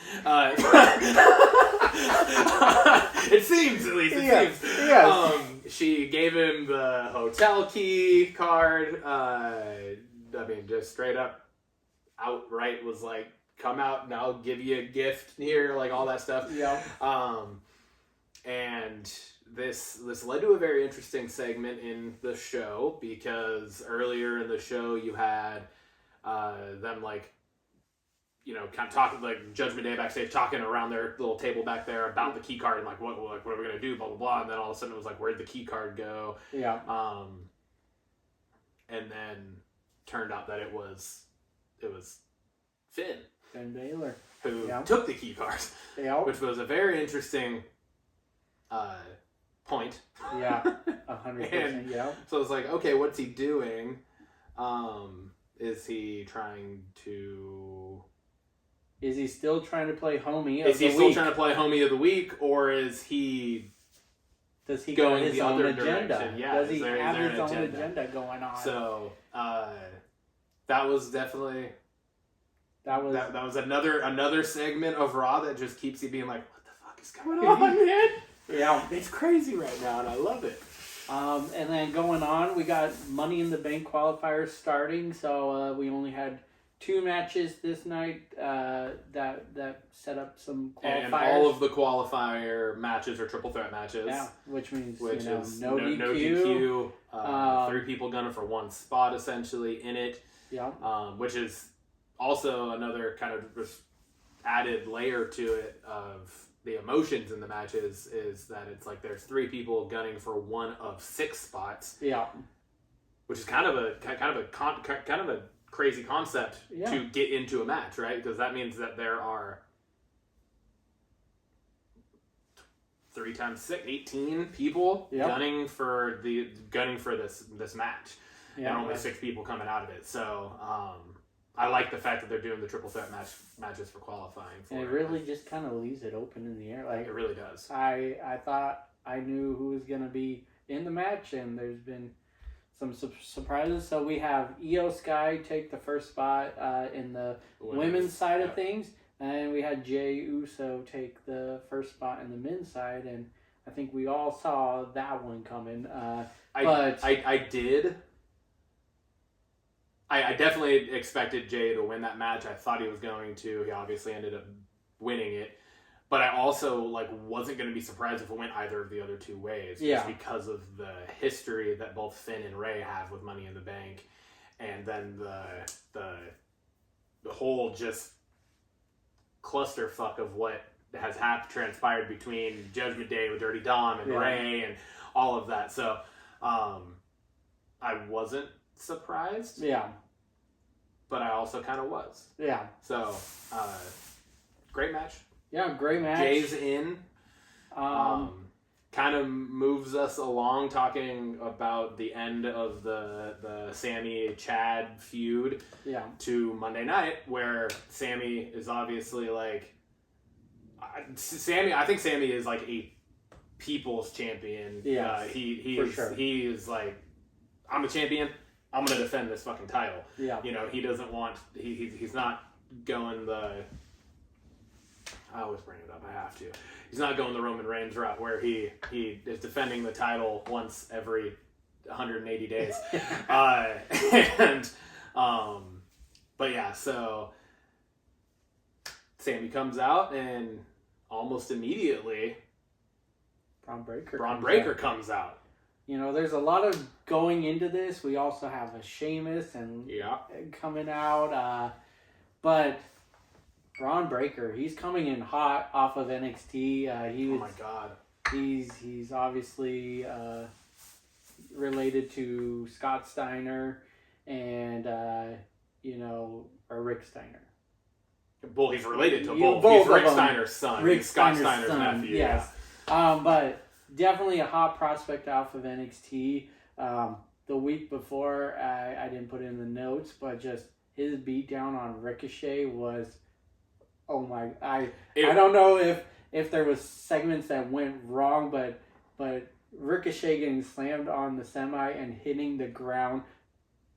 It seems, at least. Seems. Yes. She gave him the hotel key card. Just straight up, outright was like, "Come out and I'll give you a gift here," like all that stuff. Yeah. And this led to a very interesting segment in the show, because earlier in the show you had them kind of talking, like Judgment Day backstage, talking around their little table back there about the key card and what are we gonna do, blah blah blah, and then all of a sudden it was like, where'd the key card go? Yeah. And then turned out that it was Finn Balor who took the key cards, which was a very interesting point. Yeah, 100%. Yeah. So it's like, okay, what's he doing? Is he still trying to play homie? Is he still trying to play homie of the week, or is he? Does he going got his the own other agenda? direction? Yeah, Does he have his own agenda going on? So that was definitely that was another segment of Raw that just keeps you being like, what the fuck is going on, man? Yeah, it's crazy right now, and I love it. And then going on, we got Money in the Bank qualifiers starting. So we only had 2 matches this night that set up some qualifiers. And all of the qualifier matches are triple threat matches. Yeah, which means is no DQ. No DQ 3 people gunning for 1 spot essentially in it. Yeah. Which is also another kind of added layer to it of the emotions in the matches, is that it's like there's 3 people gunning for 1 of 6 spots. Yeah. Which is kind of a crazy concept to get into a match, right? Because that means that there are 3 times 6, 18 people gunning for this match, and only 6 people coming out of it. So I like the fact that they're doing the triple threat matches for qualifying. And it really just kind of leaves it open in the air. Like, it really does. I thought I knew who was going to be in the match, and there's been some surprises. So we have Io Sky take the first spot in the women's side of things, and we had Jey Uso take the first spot in the men's side, and I think we all saw that one coming. I did. I definitely expected Jey to win that match. I thought he was going to. He obviously ended up winning it. But I also wasn't going to be surprised if it went either of the other 2 ways. Just because of the history that both Finn and Rey have with Money in the Bank. And then the whole just clusterfuck of what has transpired between Judgment Day with Dirty Dom and Rey and all of that. So I wasn't surprised. Yeah. But I also kind of was. Yeah. So, great match. Yeah, great match. Jay's in. Kind of moves us along, talking about the end of the Sammy Chad feud to Monday night, where Sammy is obviously I think Sammy is a people's champion. Yeah, he is like, I'm a champion. I'm gonna defend this fucking title. Yeah, he doesn't want. He's not going the. I always bring it up. I have to. He's not going the Roman Reigns route where he is defending the title once every 180 days. But yeah, so Sammy comes out and almost immediately Braun Breaker comes out. There's a lot of going into this. We also have a Sheamus and coming out, but Braun Breaker, he's coming in hot off of NXT. Oh my god, he's obviously related to Scott Steiner and or Rick Steiner. Well, he's related to both. He's Rick Steiner's son. He's Scott Steiner's nephew. Yes, but definitely a hot prospect off of NXT. The week before, I didn't put it in the notes, but just his beatdown on Ricochet was, oh my! I don't know if there was segments that went wrong, but Ricochet getting slammed on the semi and hitting the ground,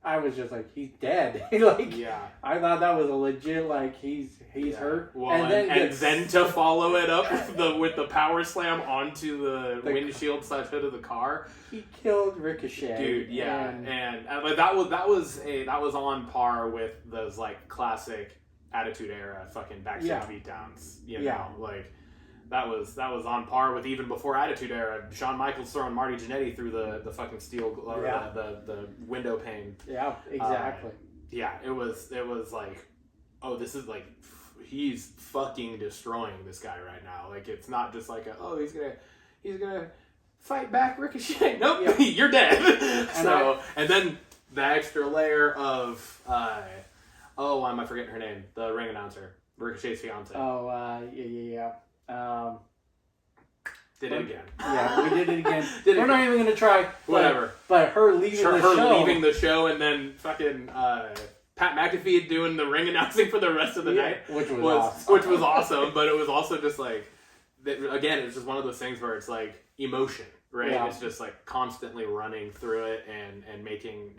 I was just like, he's dead. I thought that was a legit, he's hurt. Well, and then to follow it up with the power slam onto the windshield / hood of the car, he killed Ricochet, dude. Yeah, and that was on par with those classic Attitude Era fucking backstage beatdowns. That was on par with even before Attitude Era. Shawn Michaels throwing Marty Jannetty through the fucking steel the window pane. Yeah, exactly. It was like, oh, this is he's fucking destroying this guy right now. It's not just he's gonna fight back Ricochet. Nope, you're dead. And then the extra layer of why am I forgetting her name? The ring announcer, Ricochet's fiance. Oh, yeah. Did it again. Yeah, we did it again. We're not even gonna try. Whatever. But her leaving the show. Her leaving the show, and then fucking Pat McAfee doing the ring announcing for the rest of the night, which was awesome. But it was also just like, again, it's just one of those things where it's like emotion, right? Yeah. It's just like constantly running through it and making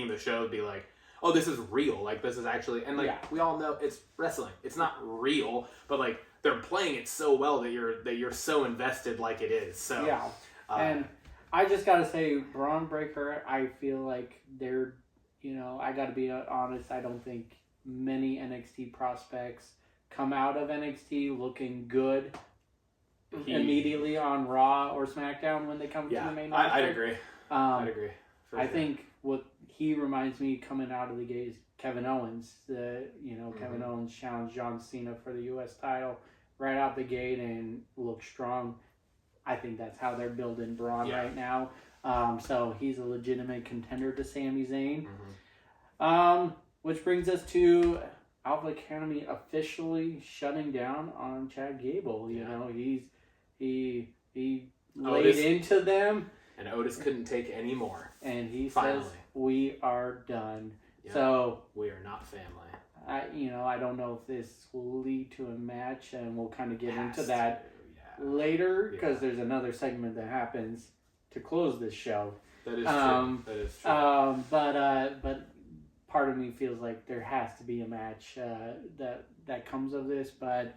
the show be like, oh, this is real. Like, this is actually, and like we all know it's wrestling. It's not real, but like they're playing it so well that you're so invested like it is. So yeah, and I just gotta say, Braun Breaker, I feel like they're, I gotta be honest. I don't think many NXT prospects come out of NXT looking good immediately on Raw or SmackDown when they come to the main roster. I'd agree. I'd agree. I think what he reminds me coming out of the gate is Kevin Owens. Kevin Owens challenged John Cena for the U.S. title right out the gate and looked strong. I think that's how they're building Braun right now. So he's a legitimate contender to Sami Zayn. Which brings us to Alpha Academy officially shutting down on Chad Gable. He laid into them. And Otis couldn't take any more. And he Finally says, we are done. Yep. So we are not family. I don't know if this will lead to a match, and we'll kind of get into that later, because there's another segment that happens to close this show. That is true. That is true. But part of me feels like there has to be a match that comes of this. But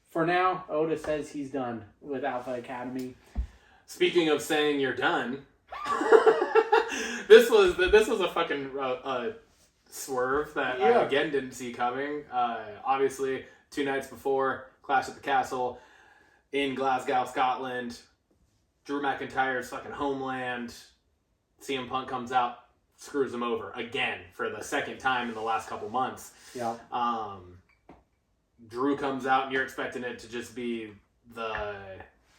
for now, Otis says he's done with Alpha Academy. Speaking of saying you're done, this was a fucking swerve that I again didn't see coming. Obviously, 2 nights before Clash at the Castle in Glasgow, Scotland, Drew McIntyre's fucking homeland, CM Punk comes out, screws him over again for the second time in the last couple months. Yeah. Drew comes out, and you're expecting it to just be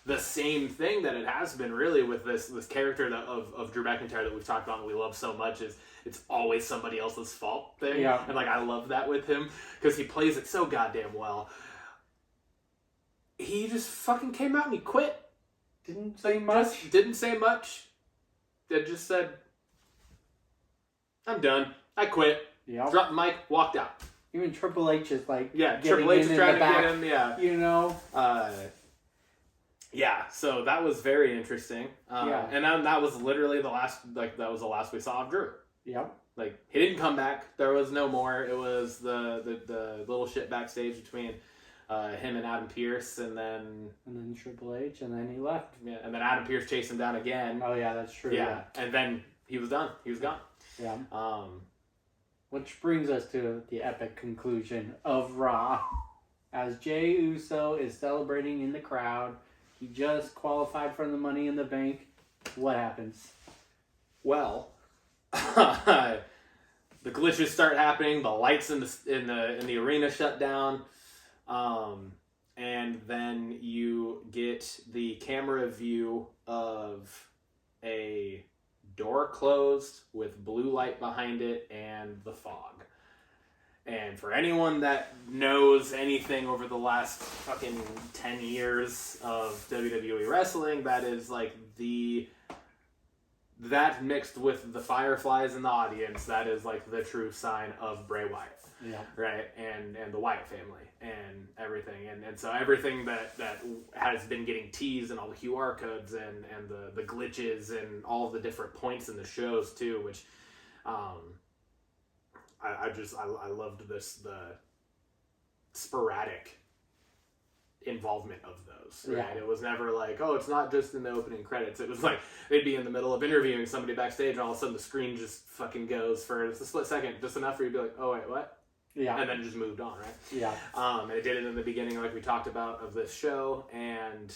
the same thing that it has been, really, with this character of Drew McIntyre that we've talked about and we love so much. Is it's always somebody else's fault thing. Yeah. And like, I love that with him because he plays it so goddamn well. He just fucking came out and he quit. Didn't say much. Didn't say much. They just said, I'm done. I quit. Yeah. Dropped the mic, walked out. Even Triple H is like, Triple H is trying to back, get him. Yeah. So that was very interesting. And that was literally the last we saw of Drew. Yep. Like, he didn't come back. There was no more. It was the little shit backstage between him and Adam Pearce, and then Triple H, and then he left. Yeah, and then Adam Pearce chased him down again. Oh yeah, that's true. Yeah, and then he was done. He was gone. Yeah. Which brings us to the epic conclusion of Raw, as Jey Uso is celebrating in the crowd. He just qualified for the Money in the Bank. What happens? Well, the glitches start happening. The lights in the arena shut down, and then you get the camera view of a door closed with blue light behind it and the fog. And for anyone that knows anything over the last fucking 10 years of WWE wrestling, that is like that mixed with the Fireflies in the audience, that is like the true sign of Bray Wyatt. Yeah. Right? And the Wyatt family and everything. And so everything that has been getting teased, and all the QR codes and the glitches and all the different points in the shows too, which I loved the sporadic involvement of those, right? Yeah. It was never like, oh, it's not just in the opening credits. It was like they'd be in the middle of interviewing somebody backstage, and all of a sudden the screen just fucking goes for a split second, just enough for you to be like, oh wait, what? Yeah. And then it just moved on, right? Yeah. And it did it in the beginning, like we talked about, of this show, and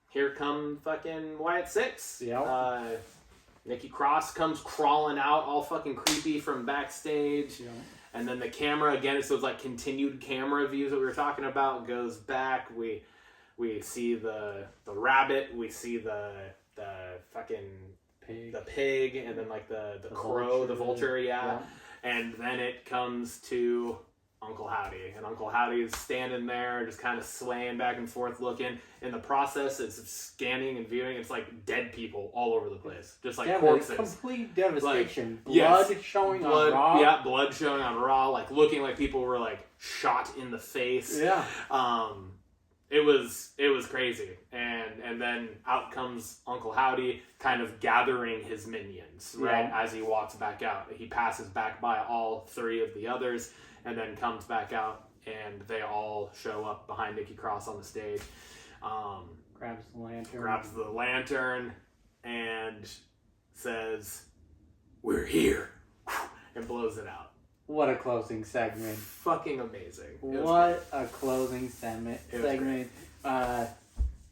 here come fucking Wyatt Sicks. Yeah. Nikki Cross comes crawling out, all fucking creepy from backstage. Yeah. And then the camera, again, it's those like continued camera views that we were talking about, goes back. We see the rabbit, we see the fucking Pig. the pig, and then like the crow, vulture. the vulture, and then it comes to Uncle Howdy, and Uncle Howdy is standing there just kind of swaying back and forth looking. In the process, it's scanning and viewing. It's like dead people all over the place, just like corpses. Complete devastation. Like, blood showing on Raw. Yeah, blood showing on Raw, like looking like people were like shot in the face. Yeah. It was crazy, and then out comes Uncle Howdy, kind of gathering his minions, right? As he walks back out, he passes back by all three of the others, and then comes back out, and they all show up behind Nikki Cross on the stage. Grabs the lantern, and says, "We're here," and blows it out. What a closing segment. Fucking amazing. What a closing segment.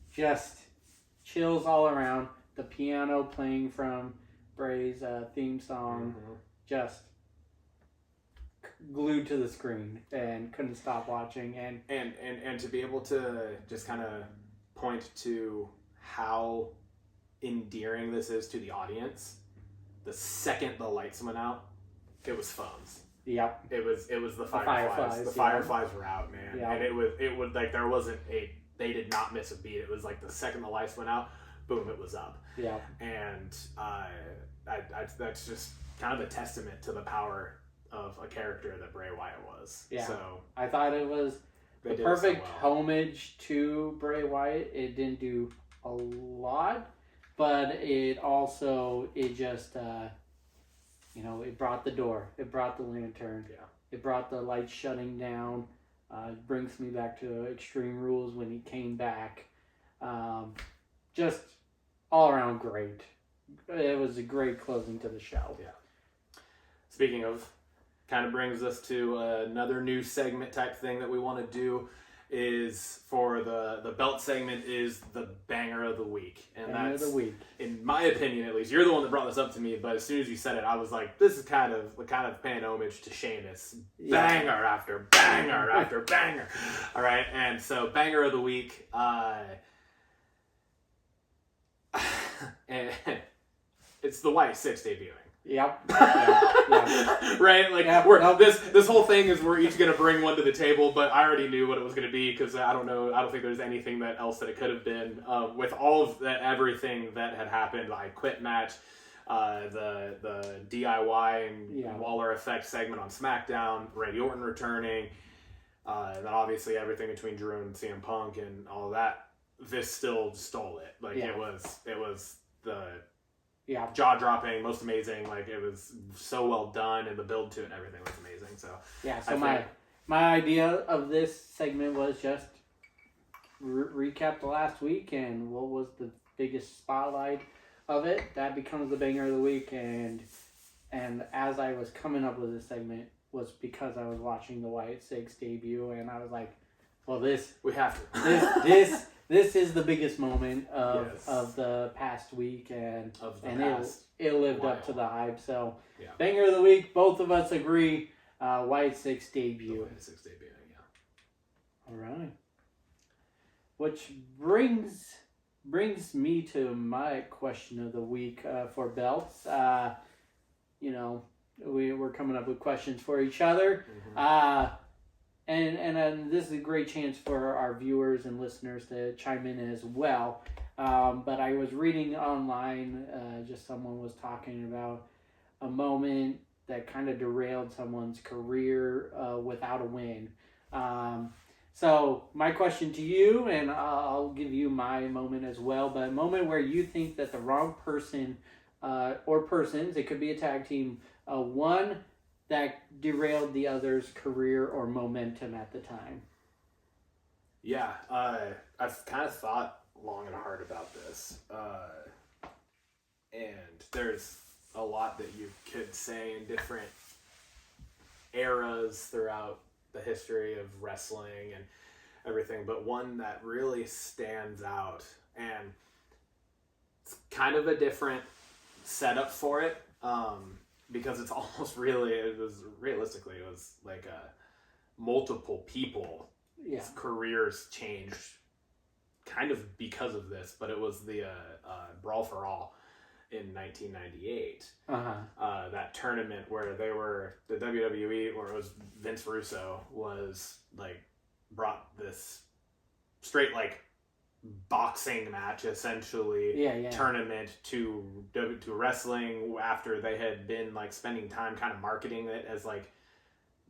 Just chills all around. The piano playing from Bray's theme song. Just glued to the screen and couldn't stop watching. And to be able to just kind of point to how endearing this is to the audience, the second the lights went out, it was phones. Yep. It was the Fireflies. The Fireflies were out, man. Yep. And it was like there wasn't they did not miss a beat. It was like the second the lights went out, boom, it was up. Yeah. And that's just kind of a testament to the power of a character that Bray Wyatt was. Yeah. So I thought it was the perfect homage to Bray Wyatt. It didn't do a lot, but it just it brought the door. It brought the lantern. Yeah. It brought the lights shutting down. It brings me back to Extreme Rules when he came back. Just all around great. It was a great closing to the show. Yeah. Speaking of, kind of brings us to another new segment type thing that we want to do. Is for the belt segment is the banger of the week, and banger that's of the week. In my opinion, at least. You're the one that brought this up to me, but as soon as you said it, I was like, this is kind of paying homage to Sheamus. Yeah. Banger after banger after banger. All right, and so banger of the week. And it's the Wyatt Sicks debuting. Yep. Yeah. Right? Like this whole thing is we're each gonna bring one to the table, but I already knew what it was gonna be because I don't think there's anything else that it could have been. With all of everything that had happened, I quit match, the DIY and Waller Effect segment on SmackDown, Randy Orton returning, and then obviously everything between Drew and CM Punk and all of that. This still stole it. Like it was the jaw-dropping, most amazing. Like it was so well done, and the build to it and everything was amazing. So So my idea of this segment was just recap the last week and what was the biggest spotlight of it. That becomes the banger of the week, and as I was coming up with this segment was because I was watching the Wyatt Sicks debut, and I was like, well, we have to. This is the biggest moment of the past week, and it lived up to the hype. So, banger of the week, both of us agree. Wyatt Sicks debut. Wyatt Sicks debut, yeah. All right. Which brings me to my question of the week for belts. We're coming up with questions for each other. Mm-hmm. And this is a great chance for our viewers and listeners to chime in as well. But I was reading online, just someone was talking about a moment that kind of derailed someone's career without a win. So my question to you, and I'll give you my moment as well, but a moment where you think that the wrong person or persons, it could be a tag team, won that derailed the other's career or momentum at the time. Yeah, I've kind of thought long and hard about this. And there's a lot that you could say in different eras throughout the history of wrestling and everything, but one that really stands out, and it's kind of a different setup for it, because it's almost it was like multiple people's careers changed kind of because of this, but it was the Brawl for All in 1998. That tournament where they were the WWE, or it was Vince Russo, was like brought this straight like boxing match essentially tournament to wrestling after they had been like spending time kind of marketing it as like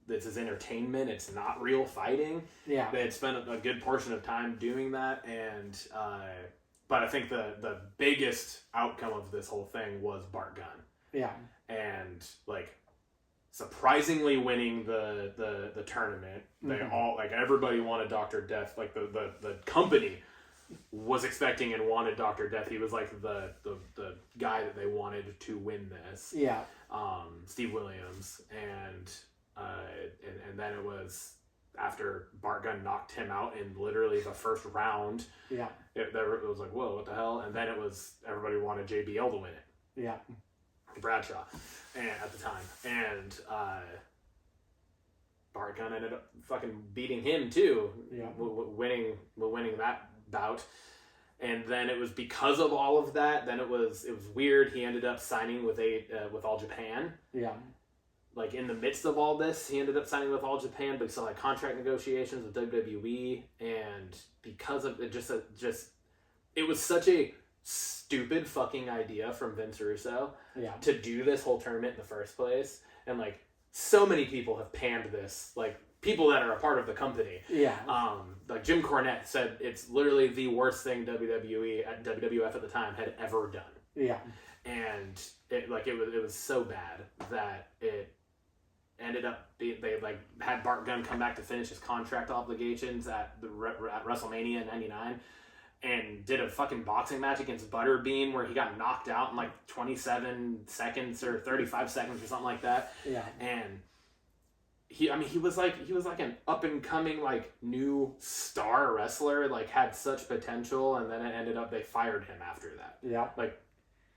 this is entertainment, it's not real fighting. They had spent a good portion of time doing that, and but I think the biggest outcome of this whole thing was Bart Gunn. And like surprisingly winning the tournament. They all like everybody wanted Dr. Death, like the company was expecting and wanted Dr. Death. He was like the guy that they wanted to win this. Steve Williams, and then it was after Bart Gunn knocked him out in literally the first round. It was like, whoa, what the hell? And then it was everybody wanted JBL to win it. Bradshaw, and at the time, and Bart Gunn ended up fucking beating him too. Winning that bout. And then it was because of all of that. Then it was weird. He ended up signing with All Japan. Like in the midst of all this, he ended up signing with All Japan, but he still had contract negotiations with WWE, and because of it, it was such a stupid fucking idea from Vince Russo to do this whole tournament in the first place, and like so many people have panned this, like people that are a part of the company. Like Jim Cornette said, it's literally the worst thing WWF at the time had ever done. And it was so bad that it ended up they like had Bart Gunn come back to finish his contract obligations at WrestleMania in '99, and did a fucking boxing match against Butterbean where he got knocked out in like 27 seconds or 35 seconds or something like that. And he was like an up and coming like new star wrestler, like had such potential, and then it ended up they fired him after that. Like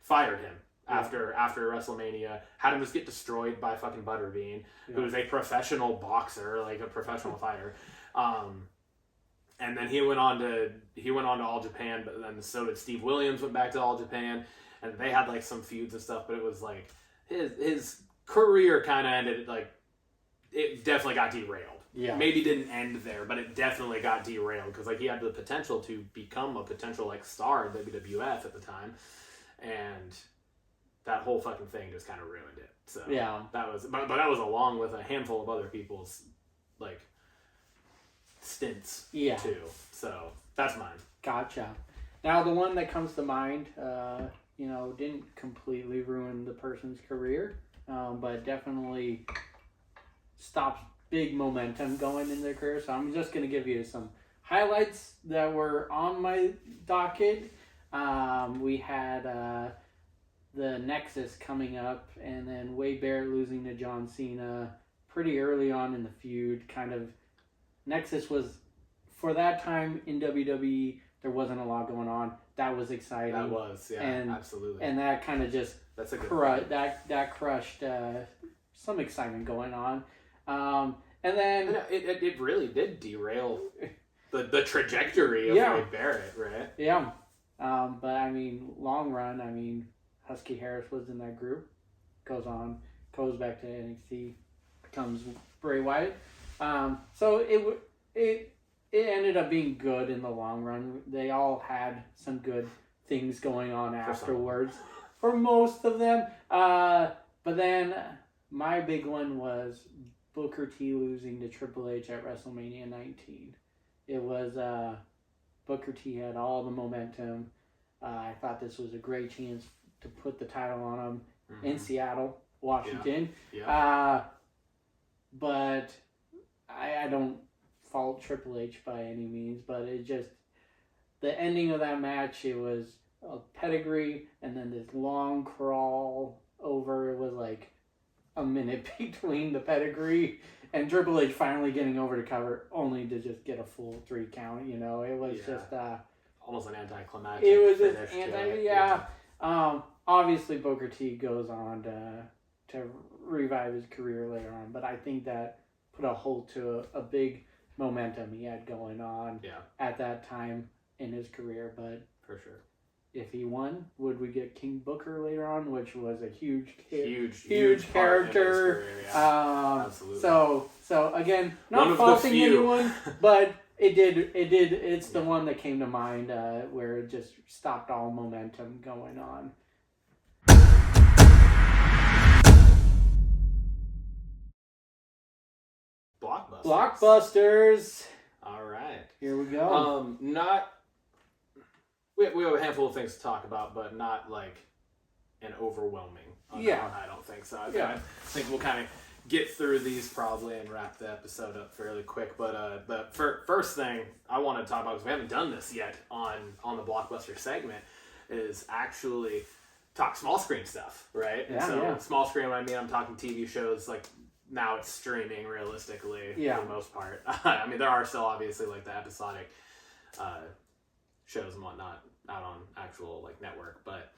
fired him after WrestleMania, had him just get destroyed by fucking Butterbean, who is a professional boxer, like a professional fighter. And then he went on to All Japan, but then so did Steve Williams, went back to All Japan, and they had like some feuds and stuff, but it was like his career kind of ended, like it definitely got derailed. Maybe didn't end there, but it definitely got derailed because like he had the potential to become a potential like star in WWF at the time, and that whole fucking thing just kind of ruined it. So that was, but that was along with a handful of other people's like stints too. So that's mine. Gotcha. Now the one that comes to mind, didn't completely ruin the person's career, but definitely stopped big momentum going in their career. So I'm just going to give you some highlights that were on my docket. We had the Nexus coming up, and then Wade Barrett losing to John Cena pretty early on in the feud. Kind of Nexus was, for that time in WWE, there wasn't a lot going on. That was exciting. That was, absolutely. And that kind of just that crushed some excitement going on. And then it really did derail the trajectory of Wade Barrett, right? But I mean, long run, Husky Harris was in that group, goes back to NXT, becomes Bray Wyatt. So it ended up being good in the long run. They all had some good things going on afterwards for most of them. But then my big one was Booker T losing to Triple H at WrestleMania 19. It was Booker T had all the momentum. I thought this was a great chance to put the title on him in Seattle, Washington. But I don't fault Triple H by any means, but it just, the ending of that match, it was a pedigree and then this long crawl over. It was like a minute between the pedigree and Triple H finally getting over to cover, only to just get a full 3 count. It was just almost an anticlimactic. It was just obviously Booker T goes on to revive his career later on, but I think that put a halt to a big momentum he had going on at that time. in his career, but For sure. if he won, would we get King Booker later on, which was a huge part in his character. career, yeah. Absolutely. So again, One not of the faulting few. anyone, but it's the one that came to mind where it just stopped all momentum going on. Blockbusters. All right. Here we go. We have a handful of things to talk about, but not like an overwhelming amount. I don't think so. I think we'll kind of get through these probably and wrap the episode up fairly quick. But the first thing I want to talk about, because we haven't done this yet on the Blockbuster segment, is actually talk small screen stuff, right? Small screen, I mean, I'm talking TV shows, like now it's streaming realistically for the most part. I mean, there are still obviously like the episodic shows and whatnot out on actual like network, but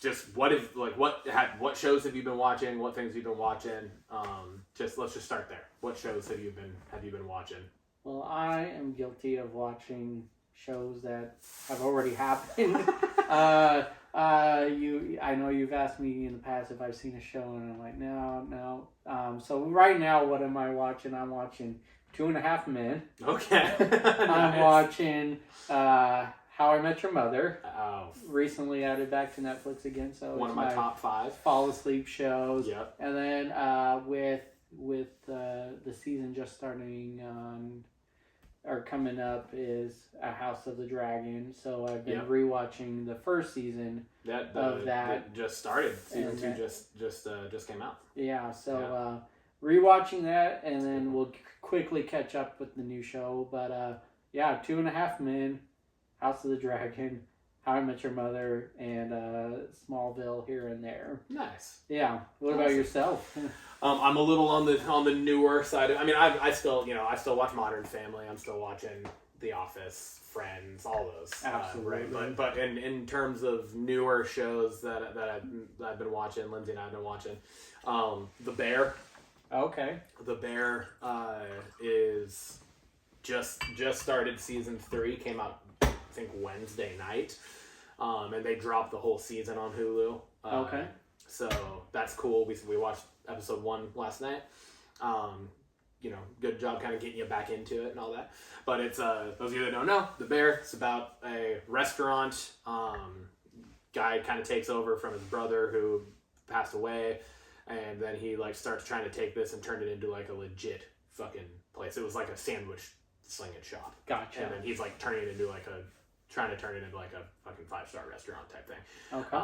just what shows have you been watching? What things have you been watching? Let's just start there. What shows have you been watching? Well, I am guilty of watching shows that have already happened. I know you've asked me in the past if I've seen a show, and I'm like, no. So right now, what am I watching? I'm watching 2.5 Men. Okay. I'm watching How I Met Your Mother. Oh. Recently added back to Netflix again, so one of my top 5 fall asleep shows. Yep. And then with the season just starting on or coming up is A House of the Dragon. So I've been rewatching the first season of that. Just started. Season 2 just came out. Yeah. So rewatching that, and then we'll quickly catch up with the new show. But 2.5 Men, House of the Dragon, How I Met Your Mother, and Smallville here and there. Nice. Yeah. What about yourself? I'm a little on the newer side. I mean, I still watch Modern Family. I'm still watching The Office, Friends, all those. Absolutely. Right. But in terms of newer shows that I've been watching, Lindsay and I have been watching, The Bear. Okay. The Bear is just started season 3. Came out I think Wednesday night, and they dropped the whole season on Hulu. Okay. So that's cool. We watched episode 1 last night. Good job kind of getting you back into it and all that. But it's those of you that don't know, The Bear. It's about a restaurant. Guy kind of takes over from his brother who passed away, and then he like starts trying to take this and turn it into like a legit fucking place. It was like a sandwich slinging shop. Gotcha. And then he's like trying to turn it into like a fucking 5-star restaurant type thing. Okay.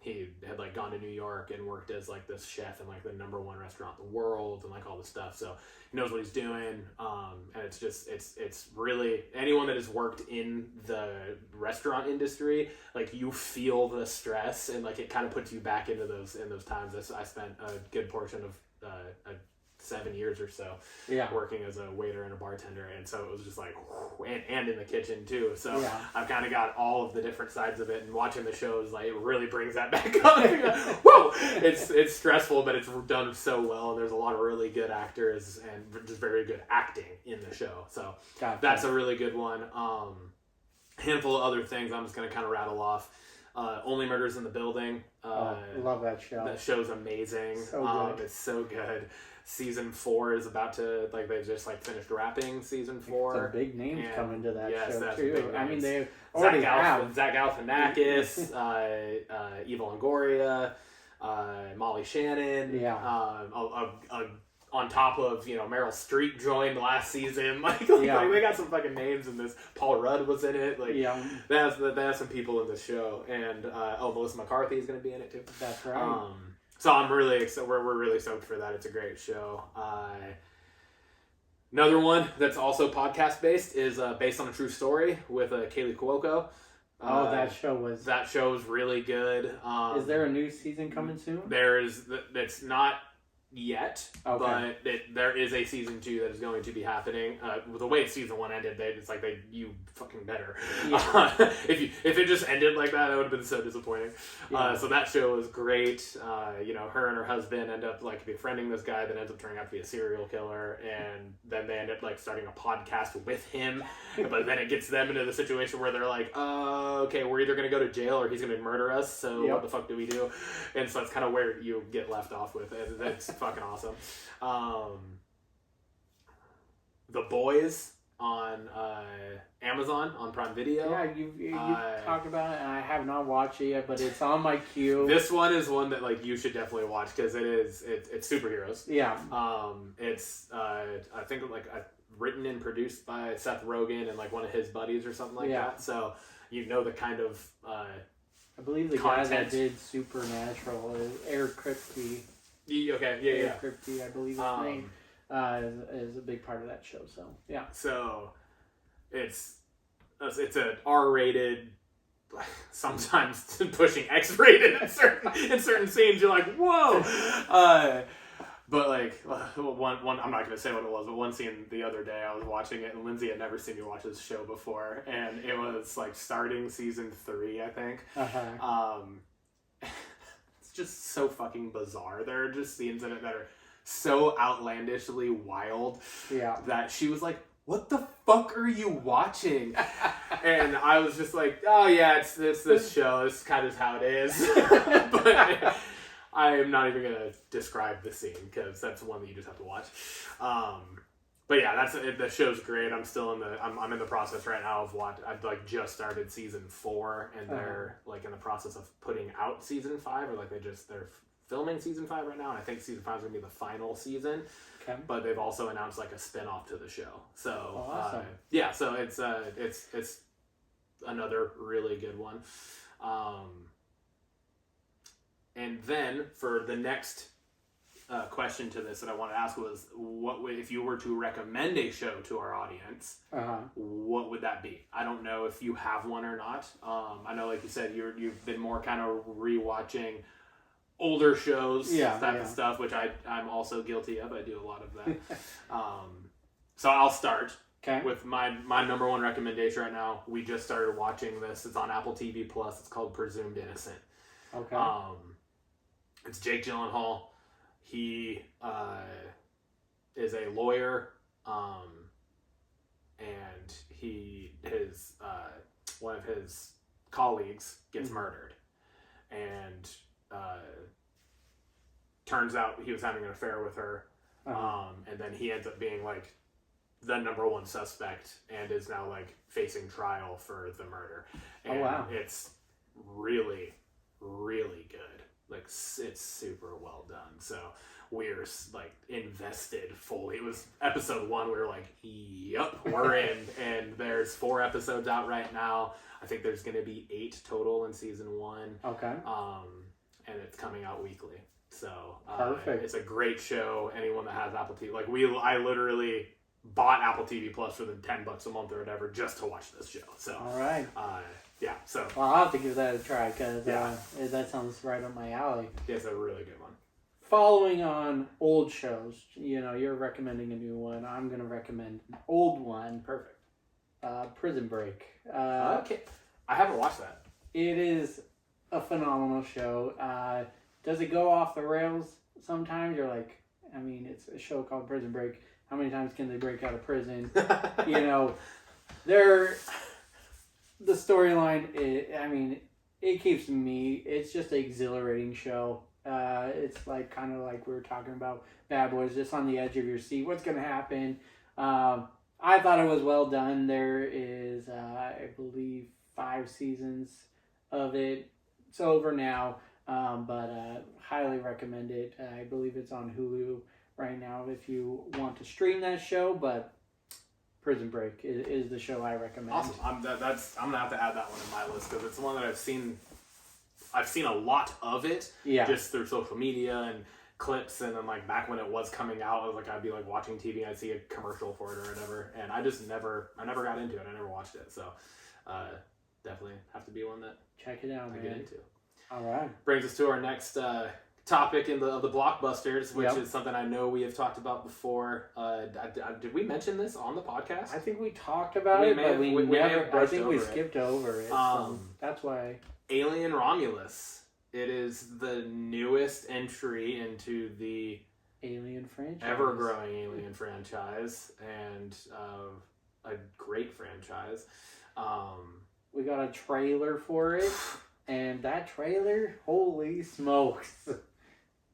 He had like gone to New York and worked as like this chef in like the #1 restaurant in the world and like all this stuff. So he knows what he's doing. And it's really anyone that has worked in the restaurant industry, like you feel the stress and like it kind of puts you back into those times. I spent a good portion of 7 years or so working as a waiter and a bartender, and so it was just like and in the kitchen too, so I've kind of got all of the different sides of it, and watching the shows like it really brings that back up. Whoa, it's stressful, but it's done so well, and there's a lot of really good actors and just very good acting in the show, so that's a really good one. Handful of other things I'm just going to kind of rattle off. Only Murders in the Building. Love that show. That show's amazing. So good. It's so good. Season 4 is about to they just finished wrapping season 4. Some big names coming to that show too. I mean, they already have Zach Galifianakis, Eva Longoria, Molly Shannon. Yeah. On top of Meryl Streep joined last season. They got some fucking names in this. Paul Rudd was in it. They have some people in this show, and Melissa McCarthy is going to be in it too. That's right. So I'm really excited. We're really stoked for that. It's a great show. Another one that's also podcast based is based on a true story with Kaylee Cuoco. That show was really good. Is there a new season coming soon? It's not yet, Okay. but there is a season 2 that is going to be happening. The way season 1 ended, it's like you fucking better. Yeah. If it just ended like that would have been so disappointing. Yeah. So that show was great. Her and her husband end up like befriending this guy that ends up turning out to be a serial killer, and then they end up like starting a podcast with him. But then it gets them into the situation where they're like, okay, we're either gonna go to jail or he's gonna murder us. So what the fuck do we do? And so that's kind of where you get left off with it. It's fucking awesome. The Boys on Amazon on Prime Video. Yeah, you talked about it, and I have not watched it yet, but it's on my queue. This one is one that like you should definitely watch because it's superheroes. Yeah. It's I think like written and produced by Seth Rogen and like one of his buddies or something like that. So you know the kind of I believe the content. guy that did Supernatural is Eric Kripke. Okay, Eric Kripke, I believe his name, is a big part of that show. So yeah. So it's an R-rated, sometimes pushing X-rated in certain scenes. You're like, whoa. But like one, I'm not gonna say what it was, but one scene the other day I was watching it, and Lindsay had never seen me watch this show before, and it was like starting season 3, I think. It's just so fucking bizarre. There are just scenes in it that are so outlandishly wild. Yeah. That she was like, "What the fuck are you watching?" And I was just like, "Oh yeah, it's this show. It's kind of how it is." But I am not even gonna describe the scene because that's one that you just have to watch. But yeah, the show's great. I'm still I'm in the process right now of I've like just started season 4, and they're like in the process of putting out season 5, or like they're filming season 5 right now, and I think season 5 is gonna be the final season. Okay. But they've also announced like a spin-off to the show. So awesome. So it's another really good one. And then for the next question to this that I want to ask was, if you were to recommend a show to our audience, what would that be? I don't know if you have one or not. I know, like you said, you've been more kind of rewatching older shows, type of stuff, which I'm also guilty of. I do a lot of that. So I'll start with my number one recommendation right now. We just started watching this. It's on Apple TV Plus. It's called Presumed Innocent. Okay. It's Jake Gyllenhaal. He is a lawyer, and his one of his colleagues gets murdered, and turns out he was having an affair with her, and then he ends up being like the number one suspect and is now like facing trial for the murder. And it's really, really good. Like, it's super well done. So we're like invested fully. It was episode 1. We were like, yep, we're in. And there's 4 episodes out right now. I think there's going to be 8 total in season 1. Okay. And it's coming out weekly. So perfect. It's a great show. Anyone that has Apple TV, like I literally bought Apple TV Plus for the $10 a month or whatever just to watch this show. So all right. Yeah, so... Well, I'll have to give that a try, because that sounds right up my alley. It's a really good one. Following on old shows, you're recommending a new one. I'm going to recommend an old one. Perfect. Prison Break. Okay. I haven't watched that. It is a phenomenal show. Does it go off the rails sometimes? You're like, I mean, it's a show called Prison Break. How many times can they break out of prison? The storyline, it keeps me. It's just an exhilarating show. It's like kind of like we were talking about Bad Boys, just on the edge of your seat. What's going to happen? I thought it was well done. There is, I believe, 5 seasons of it. It's over now, but highly recommend it. I believe it's on Hulu right now if you want to stream that show, but Prison Break is the show I recommend. Awesome. I'm gonna have to add that one to my list because it's one that I've seen a lot of it. Yeah. Just through social media and clips, and then like back when it was coming out, I'd be like watching TV and I'd see a commercial for it or whatever, and I just never got into it. I never watched it, so definitely have to be one that check it out, man. Get into. All right. Brings us to our next topic of the Blockbusters, which Yep. is something I know we have talked about before. Did we mention this on the podcast? I think we talked about We it, may but have- we we may never. have I brushed think we over it. skipped over it. So that's why. Alien Romulus. It is the newest entry into the Alien franchise. ever-growing Alien franchise, and a great franchise. We got a trailer for it, and that trailer, holy smokes.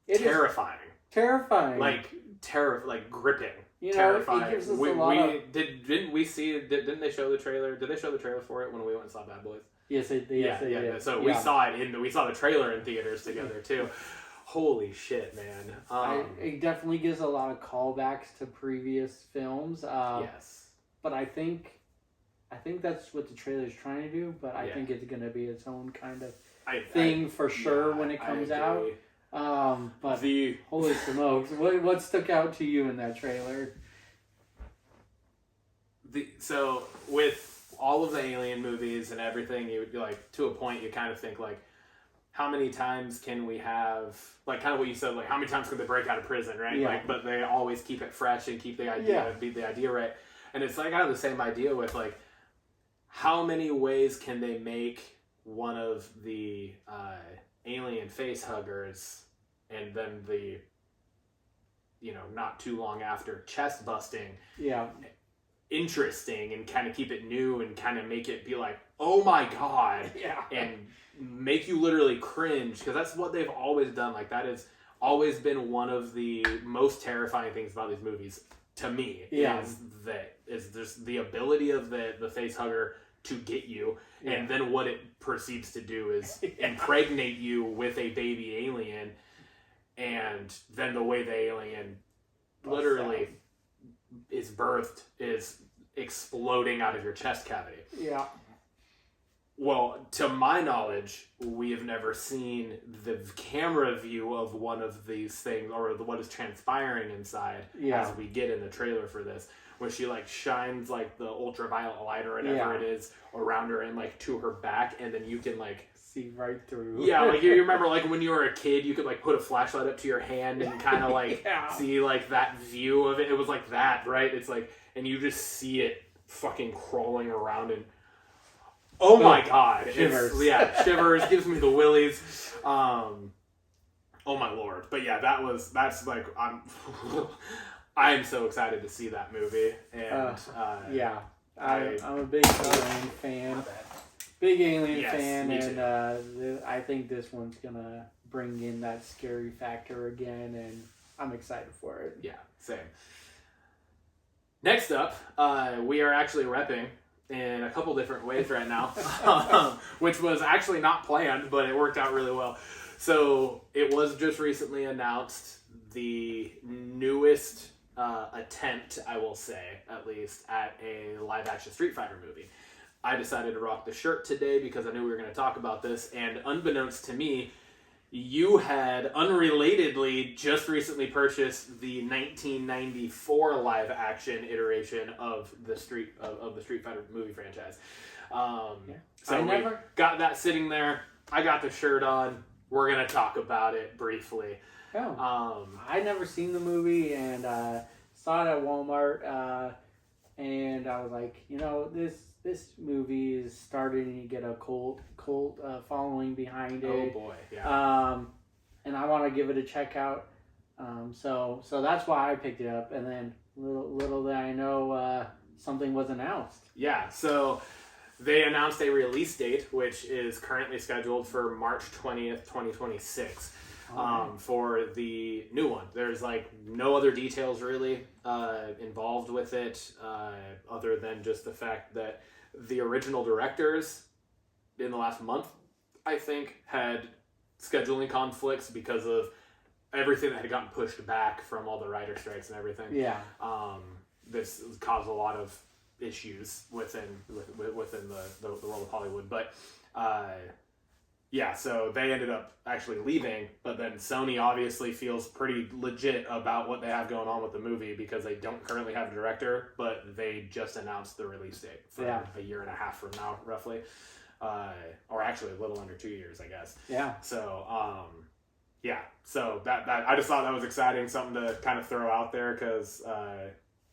It is terrifying. terrifying. Like gripping. You know, terrifying. it gives us a lot of... Didn't we see? Didn't they show the trailer? Did they show the trailer for it when we went and saw Bad Boys? Yes, they did. So we saw it we saw the trailer in theaters together too. Holy shit, man! It definitely gives a lot of callbacks to previous films. Yes, but I think that's what the trailer's trying to do. But I think it's going to be its own kind of thing for sure when it comes out. But holy smokes, what stuck out to you in that trailer? So with all of the Alien movies and everything, you would be like, to a point, you kind of think like, how many times can we have, like, kind of what you said, like, how many times can they break out of prison, right? Yeah. Like, but they always keep it fresh and keep the idea, beat the idea right. And it's like kind of the same idea with like, how many ways can they make one of the alien face huggers and then the, not too long after chest busting. Yeah. Interesting and kind of keep it new and kind of make it be like, oh my god, and make you literally cringe, because that's what they've always done. Like, that has always been one of the most terrifying things about these movies to me. Is just the ability of the face hugger to get you, and then what it proceeds to do is impregnate you with a baby alien, and then the way the alien literally is birthed is exploding out of your chest cavity. Yeah. Well, to my knowledge, we have never seen the camera view of one of these things, or what is transpiring inside, as we get in the trailer for this, where she like shines like the ultraviolet light or whatever it is around her and like to her back, and then you can like see right through. Yeah, like you remember like when you were a kid, you could like put a flashlight up to your hand and kind of like see like that view of it. It was like that, right? It's like, and you just see it fucking crawling around, and oh my god, shivers. Shivers, gives me the willies. Oh my lord. But yeah, that's like, I'm so excited to see that movie, and I'm a big Alien fan. Big Alien fan, me and I think this one's gonna bring in that scary factor again, and I'm excited for it. Yeah, same. Next up, we are actually repping in a couple different ways right now, which was actually not planned, but it worked out really well. So it was just recently announced, the newest attempt, I will say, at least, at a live-action Street Fighter movie. I decided to rock the shirt today because I knew we were going to talk about this, and unbeknownst to me, you had unrelatedly just recently purchased the 1994 live-action iteration of the Street Fighter movie franchise. So we got that sitting there. I got the shirt on. We're going to talk about it briefly. I never seen the movie, and saw it at Walmart, and I was like, this movie is starting to get a cult following behind it. Oh boy, yeah. And I want to give it a check out. So that's why I picked it up. And then little did I know, something was announced. Yeah. So they announced a release date, which is currently scheduled for March 20th, 2026. For the new one. There's like no other details really involved with it, other than just the fact that the original directors in the last month, I think, had scheduling conflicts because of everything that had gotten pushed back from all the writer strikes and everything. Yeah. This caused a lot of issues within the world of Hollywood, but yeah, so they ended up actually leaving, but then Sony obviously feels pretty legit about what they have going on with the movie because they don't currently have a director, but they just announced the release date for a year and a half from now, roughly. Or actually a little under 2 years, I guess. Yeah. So, yeah, so that I just thought that was exciting, something to kind of throw out there because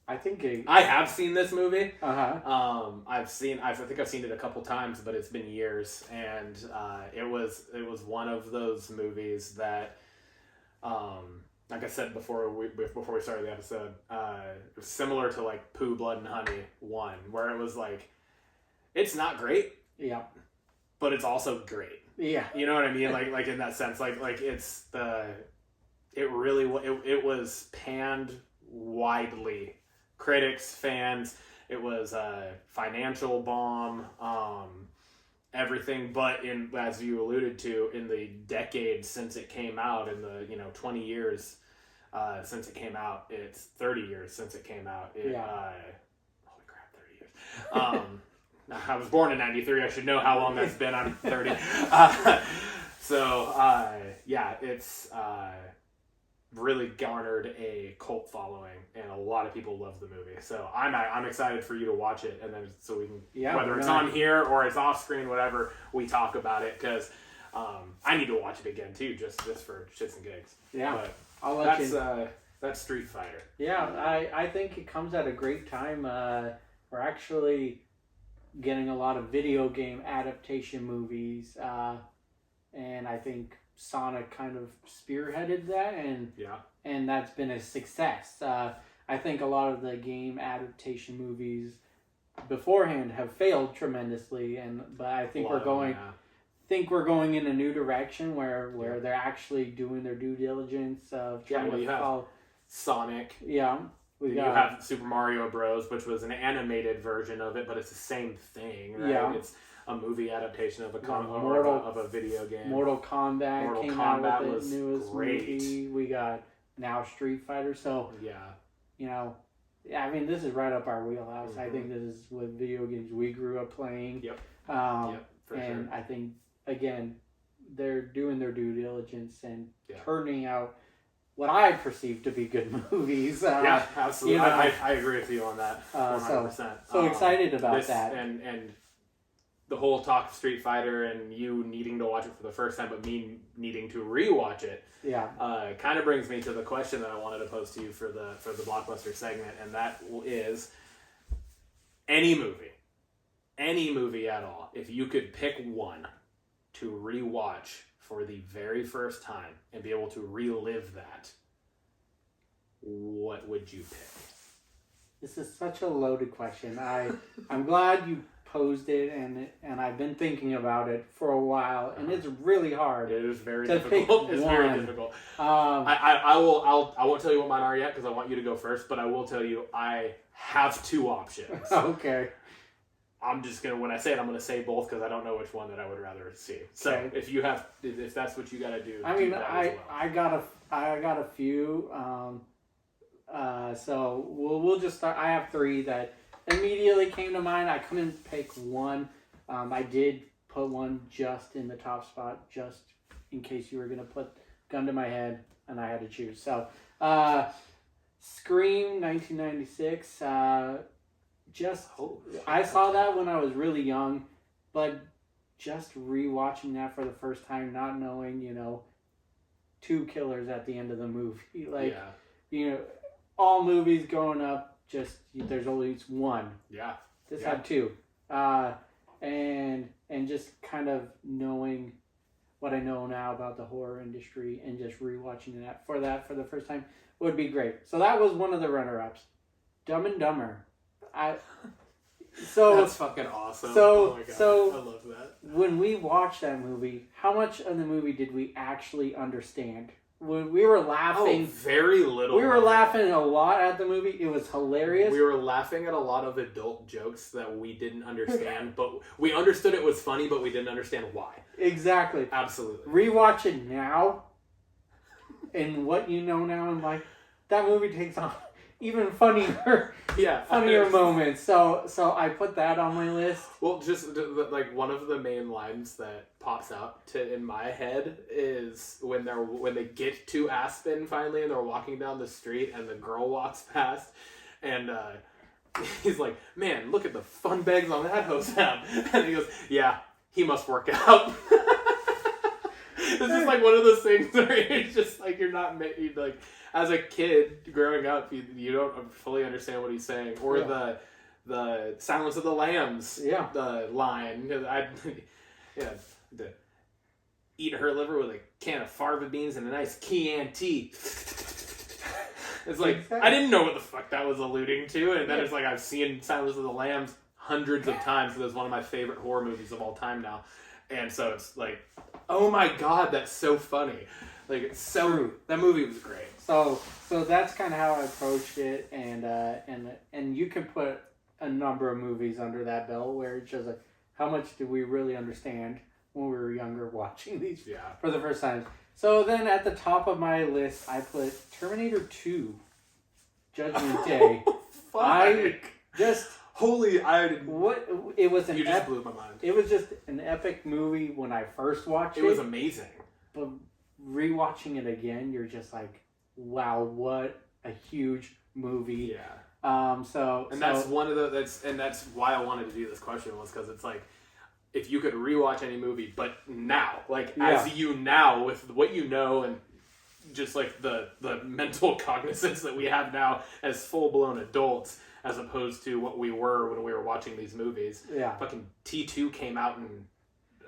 I think I have seen this movie. Uh-huh. I think I've seen it a couple times, but it's been years, and it was one of those movies that, like I said before we started the episode, it was similar to like Pooh, Blood and Honey 1, where it was like, it's not great, Yeah. but it's also great. Yeah. You know what I mean? Like in that sense, like it's it was panned widely. Critics, fans, it was a financial bomb, everything. But as you alluded to, in the decades since it came out, in the 20 years since it came out, it's 30 years since it came out. Holy crap, 30 years. I was born in '93. I should know how long that's been. I'm 30. It's really garnered a cult following, and a lot of people love the movie. So I'm excited for you to watch it, and then so we can, whether it's on here or it's off screen, whatever, we talk about it, because I need to watch it again too, just for shits and gigs. Yeah, but I'll let you. That's Street Fighter. Yeah, I think it comes at a great time. We're actually getting a lot of video game adaptation movies, and I think Sonic kind of spearheaded that, and that's been a success. I think a lot of the game adaptation movies beforehand have failed tremendously, but I think we're going in a new direction where they're actually doing their due diligence of trying to follow Sonic. Yeah. You have Super Mario Bros., which was an animated version of it, but it's the same thing, right? Yeah. It's a movie adaptation of a video game. Mortal Kombat came out with the newest movie. We got now Street Fighter. So I mean, this is right up our wheelhouse. Mm-hmm. I think this is what video games we grew up playing. Yep. For sure. I think again, they're doing their due diligence and turning out what I perceive to be good movies. Absolutely. I agree with you on that. 100%. So excited about that. And the whole talk of Street Fighter and you needing to watch it for the first time, but me needing to rewatch it. Yeah. Kind of brings me to the question that I wanted to pose to you for the Blockbuster segment, and that is any movie at all. If you could pick one to rewatch for the very first time and be able to relive that, what would you pick? This is such a loaded question. I'm glad you posed it, and I've been thinking about it for a while, and it's really hard. It is very difficult. It's very difficult. I won't tell you what mine are yet because I want you to go first, but I will tell you I have two options. Okay. I'm just gonna, when I say it, I'm gonna say both because I don't know which one that I would rather see. So if that's what you gotta do. I mean, I got a few. So we'll just start. I have three that immediately came to mind. I couldn't pick one. I did put one just in the top spot, just in case you were gonna put gun to my head and I had to choose. So, Scream 1996. I saw that when I was really young, but just rewatching that for the first time, not knowing, two killers at the end of the movie. All movies growing up, just there's always one. Yeah. This had two. And just kind of knowing what I know now about the horror industry and just rewatching that for the first time would be great. So that was one of the runner-ups. Dumb and Dumber. That's fucking awesome. Oh my God, I love that. When we watched that movie, how much of the movie did we actually understand? When we were laughing, very little. We were laughing a lot at the movie. It was hilarious. We were laughing at a lot of adult jokes that we didn't understand, but we understood it was funny, but we didn't understand why. Exactly. Absolutely. Rewatch it now, and what you know now, and that movie takes on even funnier, funnier moments. So I put that on my list. Well, just one of the main lines that pops out in my head is when they get to Aspen finally, and they're walking down the street, and the girl walks past, and he's like, "Man, look at the fun bags on that host have," and he goes, "Yeah, he must work out." It's just like one of those things where it's just like you're not like as a kid growing up, you don't fully understand what he's saying, or the Silence of the Lambs the line. Eat her liver with a can of fava beans and a nice Chianti. It's like, exactly. I didn't know what the fuck that was alluding to, and then it's like I've seen Silence of the Lambs hundreds of times, because it's one of my favorite horror movies of all time now. And so it's like, oh my god, that's so funny. Like, it's so true. That movie was great. So that's kind of how I approached it, and you can put a number of movies under that belt where it's just like, how much do we really understand when we were younger watching these for the first time. So then at the top of my list, I put Terminator 2, Judgment Day. Fuck. I just... You just blew my mind. It was just an epic movie when I first watched it. It was amazing. But rewatching it again, you're just like, wow, what a huge movie. Yeah. That's why I wanted to do this question, was because it's like, if you could rewatch any movie, but now, as you now, with what you know, and just like the mental cognizance that we have now as full-blown adults, as opposed to what we were when we were watching these movies. Yeah. Fucking T2 came out in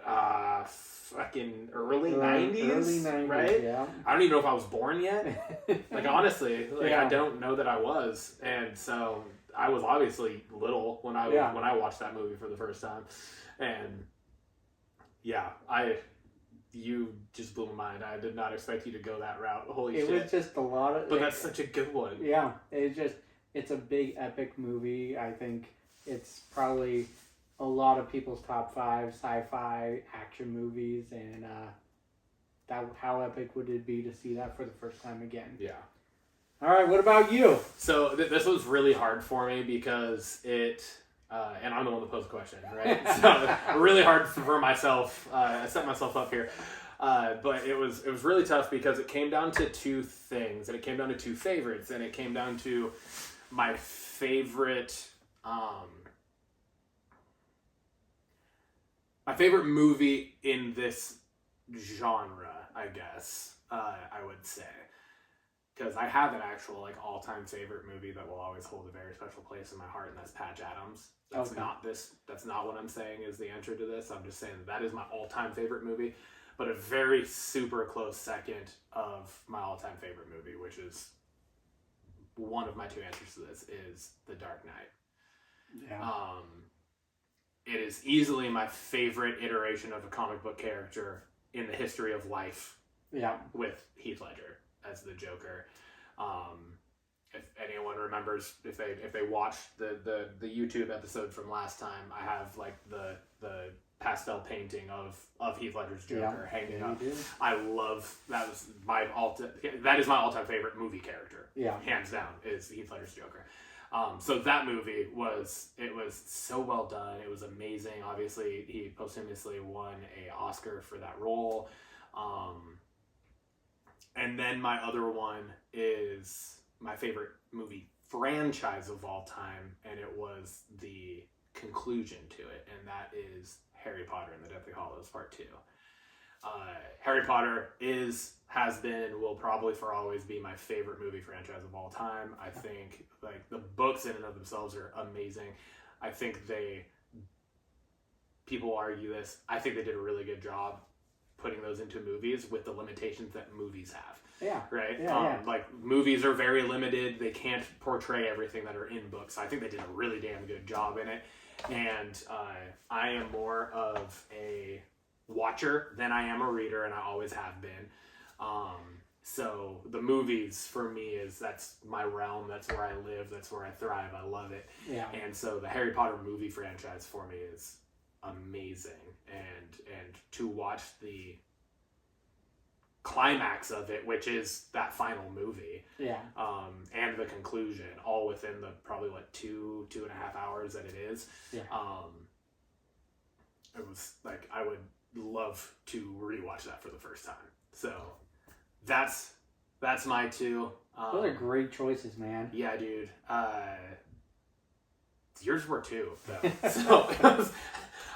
fucking early 90s. Early 90s, right? Yeah. I don't even know if I was born yet. Honestly, I don't know that I was. And so I was obviously little when I watched that movie for the first time. And you just blew my mind. I did not expect you to go that route. Holy shit. It was just a lot of... But that's such a good one. Yeah. It's a big epic movie. I think it's probably a lot of people's top 5 sci-fi action movies, and how epic would it be to see that for the first time again? Yeah. All right, what about you? So this was really hard for me because it... and I'm the one that posed the question, right? So really hard for myself. I set myself up here. But it was really tough because it came down to 2 things, and it came down to 2 favorites, and it came down to my favorite movie in this genre, I guess, I would say. Because I have an actual all-time favorite movie that will always hold a very special place in my heart, and that's Patch Adams. That's not what I'm saying is the answer to this. I'm just saying that is my all-time favorite movie. But a very super close second of my all-time favorite movie, which is one of my 2 answers to this, is The Dark Knight. Yeah. It is easily my favorite iteration of a comic book character in the history of life. Yeah. With Heath Ledger as the Joker. If anyone remembers, if they watched the YouTube episode from last time, I have the pastel painting of Heath Ledger's Joker hanging up. I love that. That is my all-time favorite movie character. Yeah, hands down is Heath Ledger's Joker. So that movie was so well done. It was amazing. Obviously, he posthumously won an Oscar for that role. And then my other one is my favorite movie franchise of all time, and it was the conclusion to it, and that is Harry Potter and the Deathly Hallows Part 2. Harry Potter has been, and will probably for always be my favorite movie franchise of all time. I think the books in and of themselves are amazing. I think people argue this, I think they did a really good job putting those into movies with the limitations that movies have. Yeah. Right? Movies are very limited. They can't portray everything that are in books. I think they did a really damn good job in it. And I am more of a watcher than I am a reader, and I always have been. So the movies for me that's my realm. That's where I live. That's where I thrive. I love it. Yeah. And so the Harry Potter movie franchise for me is amazing. And to watch the climax of it, which is that final movie, and the conclusion, all within the probably 2.5 hours that it is. It was I would love to rewatch that for the first time. So that's my 2. Those are great choices, man. Yeah, dude. Yours were too, though. So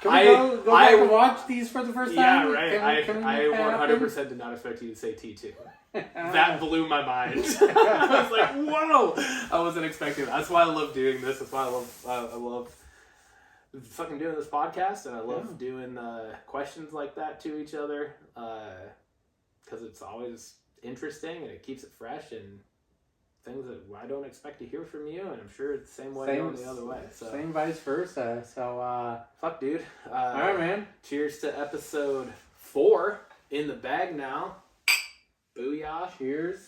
Can we go back and watch these for the first time? Yeah, right. I 100% did not expect you to say T2. That blew my mind. I was like, whoa! I wasn't expecting that. That's why I love doing this. That's why I love fucking doing this podcast, and I love doing questions like that to each other, because it's always interesting and it keeps it fresh and things that I don't expect to hear from you, and I'm sure it's the same way going the other way. So same vice versa. So fuck, dude. All right, man. Cheers to episode 4 in the bag now. Booyah! Cheers.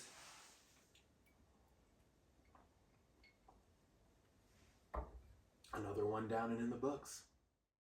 Another one down and in the books.